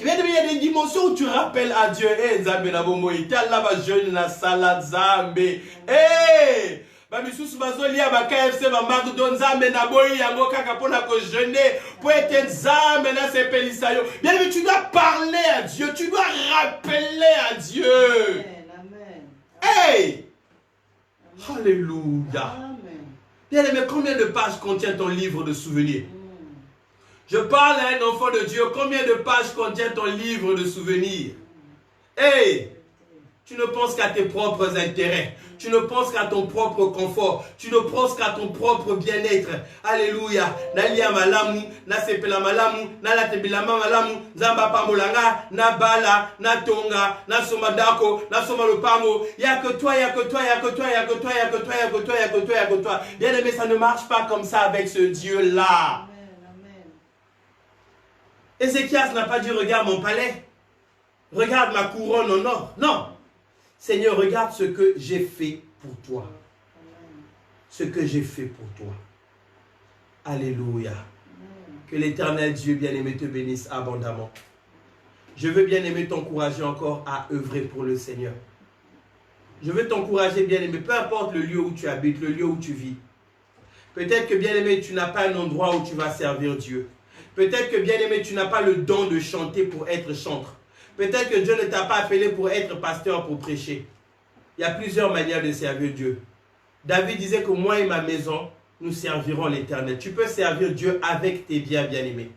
Bien-aimé, il y a des dimensions où tu rappelles à Dieu. Eh, Nzambe na bomo, italaba jeune na sala Nzambe. Eh! Bamisusu bazolia ba KFC ba McDonald's Nzambe na boyi yango kaka pona ko jeûner pour être Nzambe na sepelisa yo. Bien-aimé, tu dois parler à Dieu, tu dois rappeler à Dieu. Amen. Hey! Alléluia. Amen. Bien-aimé, combien de pages contient ton livre de souvenirs? Je parle à un enfant de Dieu, combien de pages contient ton livre de souvenirs? Hey! Tu ne penses qu'à tes propres intérêts. Tu ne penses qu'à ton propre confort. Tu ne penses qu'à ton propre bien-être. Alléluia. Nalia malamu, na sepela malamu, na la tebilama malamu, zamba pamolanga, na bala, na tonga, na somadako, na somalopamo. Il n'y a que toi, il n'y a que toi, il n'y a que toi, il n'y a que toi, il n'y a que toi, il n'y a que toi, il n'y a que toi, il n'y a que toi. Bien aimé, ça ne marche pas comme ça avec ce Dieu-là. Ézéchias n'a pas dit, regarde mon palais. Regarde ma couronne en or. Non. Seigneur, regarde ce que j'ai fait pour toi. Ce que j'ai fait pour toi. Alléluia. Que l'Éternel Dieu bien-aimé te bénisse abondamment. Je veux bien-aimé t'encourager encore à œuvrer pour le Seigneur. Je veux t'encourager bien-aimé, peu importe le lieu où tu habites, le lieu où tu vis. Peut-être que bien-aimé, tu n'as pas un endroit où tu vas servir Dieu. Peut-être que bien-aimé, tu n'as pas le don de chanter pour être chantre. Peut-être que Dieu ne t'a pas appelé pour être pasteur, pour prêcher. Il y a plusieurs manières de servir Dieu. David disait que moi et ma maison, nous servirons l'Éternel. Tu peux servir Dieu avec tes biens, bien-aimés.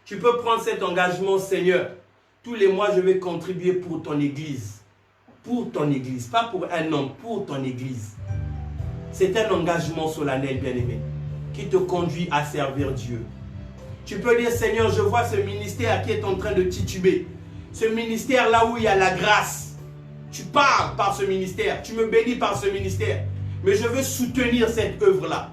Tu peux prendre cet engagement, Seigneur. Tous les mois, je vais contribuer pour ton église. Pour ton église. Pas pour un homme, pour ton église. C'est un engagement solennel, bien-aimé, qui te conduit à servir Dieu. Tu peux dire, Seigneur, je vois ce ministère qui est en train de tituber. Ce ministère là où il y a la grâce. Tu parles par ce ministère. Tu me bénis par ce ministère. Mais je veux soutenir cette œuvre-là.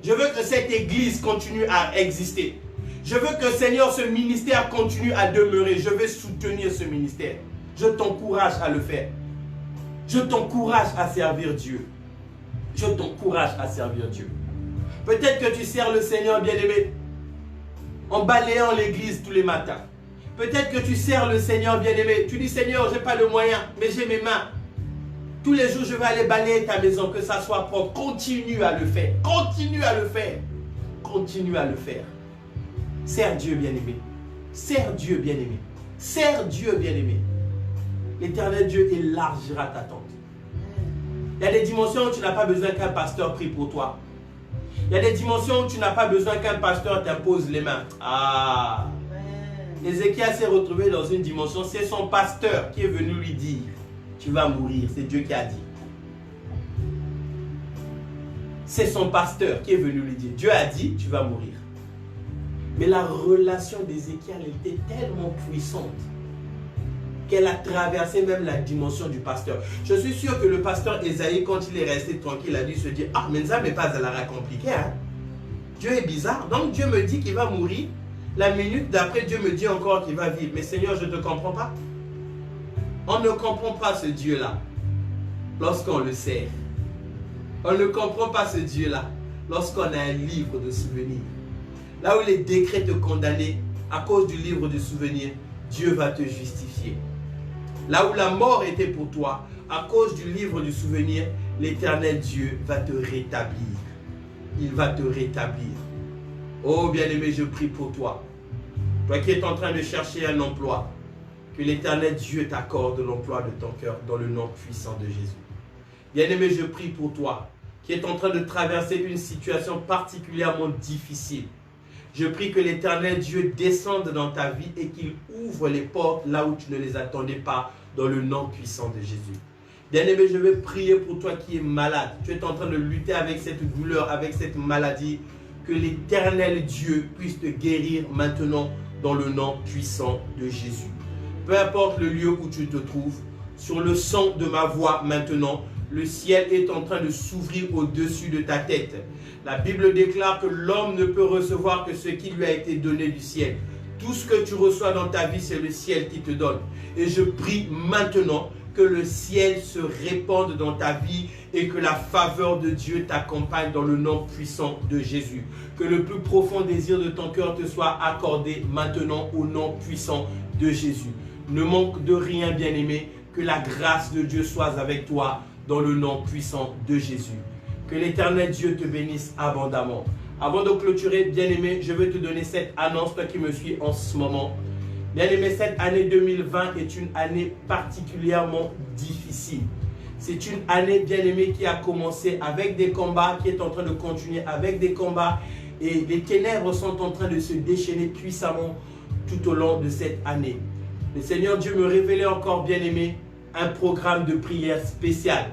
Je veux que cette église continue à exister. Je veux que, Seigneur, ce ministère continue à demeurer. Je veux soutenir ce ministère. Je t'encourage à le faire. Je t'encourage à servir Dieu. Je t'encourage à servir Dieu. Peut-être que tu sers le Seigneur, bien-aimé, en balayant l'église tous les matins. Peut-être que tu sers le Seigneur, bien-aimé. Tu dis, Seigneur, je n'ai pas de moyens, mais j'ai mes mains. Tous les jours, je vais aller balayer ta maison, que ça soit propre. Continue à le faire. Continue à le faire. Continue à le faire. Sers Dieu, bien-aimé. Sers Dieu, bien-aimé. Sers Dieu, bien-aimé. L'Éternel Dieu élargira ta tente. Il y a des dimensions où tu n'as pas besoin qu'un pasteur prie pour toi. Il y a des dimensions où tu n'as pas besoin qu'un pasteur t'impose les mains. Ah! Ézéchias s'est retrouvé dans une dimension, c'est son pasteur qui est venu lui dire, tu vas mourir, c'est Dieu qui a dit. C'est son pasteur qui est venu lui dire, Dieu a dit, tu vas mourir. Mais la relation d'Ézéchias était tellement puissante qu'elle a traversé même la dimension du pasteur. Je suis sûr que le pasteur Esaïe, quand il est resté tranquille, a dû se dire, ah, mais ça n'est pas à la compliqué, hein. Dieu est bizarre. Donc Dieu me dit qu'il va mourir. La minute d'après, Dieu me dit encore qu'il va vivre. Mais Seigneur, je ne te comprends pas. On ne comprend pas ce Dieu-là lorsqu'on le sert. On ne comprend pas ce Dieu-là lorsqu'on a un livre de souvenirs. Là où les décrets te condamnaient à cause du livre de souvenirs, Dieu va te justifier. Là où la mort était pour toi, à cause du livre du souvenir, l'Éternel Dieu va te rétablir. Il va te rétablir. Oh bien-aimé, je prie pour toi. Toi qui es en train de chercher un emploi, que l'Éternel Dieu t'accorde l'emploi de ton cœur dans le nom puissant de Jésus. Bien-aimé, je prie pour toi qui es en train de traverser une situation particulièrement difficile. Je prie que l'Éternel Dieu descende dans ta vie et qu'il ouvre les portes là où tu ne les attendais pas dans le nom puissant de Jésus. Bien-aimé, je vais prier pour toi qui es malade. Tu es en train de lutter avec cette douleur, avec cette maladie. Que l'Éternel Dieu puisse te guérir maintenant dans le nom puissant de Jésus. Peu importe le lieu où tu te trouves, sur le son de ma voix maintenant, le ciel est en train de s'ouvrir au-dessus de ta tête. La Bible déclare que l'homme ne peut recevoir que ce qui lui a été donné du ciel. Tout ce que tu reçois dans ta vie, c'est le ciel qui te donne. Et je prie maintenant que le ciel se répande dans ta vie et que la faveur de Dieu t'accompagne dans le nom puissant de Jésus. Que le plus profond désir de ton cœur te soit accordé maintenant au nom puissant de Jésus. Ne manque de rien, bien-aimé, que la grâce de Dieu soit avec toi dans le nom puissant de Jésus. Que l'Éternel Dieu te bénisse abondamment. Avant de clôturer, bien-aimé, je veux te donner cette annonce, toi qui me suis en ce moment. Bien-aimé, cette année 2020 est une année particulièrement difficile. C'est une année, bien-aimé, qui a commencé avec des combats, qui est en train de continuer avec des combats. Et les ténèbres sont en train de se déchaîner puissamment tout au long de cette année. Le Seigneur Dieu me révélait encore, bien-aimé, un programme de prière spécial.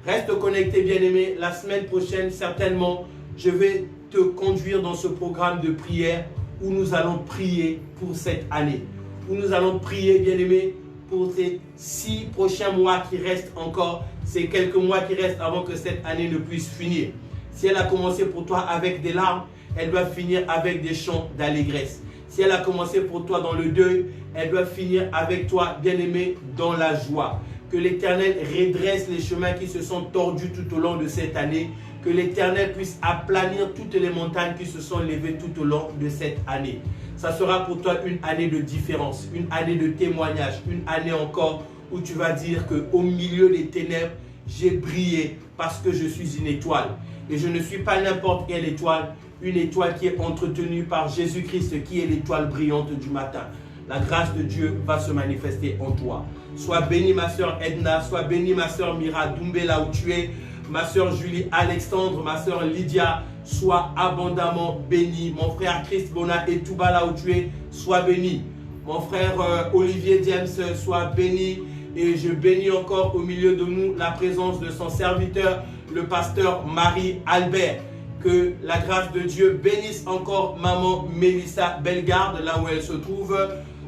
Reste connecté, bien-aimé. La semaine prochaine, certainement, je vais te conduire dans ce programme de prière où nous allons prier pour cette année. Où nous allons prier, bien-aimé, pour ces 6 prochains mois qui restent encore, ces quelques mois qui restent avant que cette année ne puisse finir. Si elle a commencé pour toi avec des larmes, elle doit finir avec des chants d'allégresse. Si elle a commencé pour toi dans le deuil, elle doit finir avec toi, bien-aimé, dans la joie. Que l'Éternel redresse les chemins qui se sont tordus tout au long de cette année. Que l'Éternel puisse aplanir toutes les montagnes qui se sont levées tout au long de cette année. Ça sera pour toi une année de différence, une année de témoignage, une année encore où tu vas dire qu'au milieu des ténèbres, j'ai brillé parce que je suis une étoile. Et je ne suis pas n'importe quelle étoile, une étoile qui est entretenue par Jésus-Christ qui est l'étoile brillante du matin. La grâce de Dieu va se manifester en toi. Sois bénie ma soeur Edna, sois bénie ma soeur Mira Doumbé là où tu es, ma soeur Julie Alexandre, ma soeur Lydia, sois abondamment bénie. Mon frère Christ Bona et Touba là où tu es, sois béni. Mon frère Olivier James, sois béni. Et je bénis encore au milieu de nous la présence de son serviteur, le pasteur Marie Albert. Que la grâce de Dieu bénisse encore maman Mélissa Bellegarde, là où elle se trouve.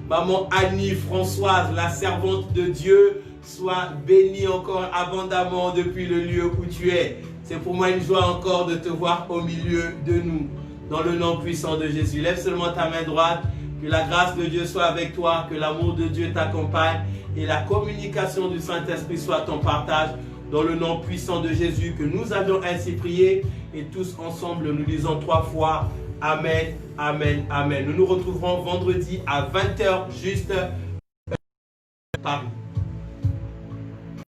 Maman Annie Françoise, la servante de Dieu, sois bénie encore abondamment depuis le lieu où tu es. C'est pour moi une joie encore de te voir au milieu de nous. Dans le nom puissant de Jésus, lève seulement ta main droite. Que la grâce de Dieu soit avec toi, que l'amour de Dieu t'accompagne et la communication du Saint-Esprit soit ton partage. Dans le nom puissant de Jésus, que nous avions ainsi prié et tous ensemble nous disons 3 fois Amen, Amen, Amen. Nous nous retrouverons vendredi à 20 h juste Paris.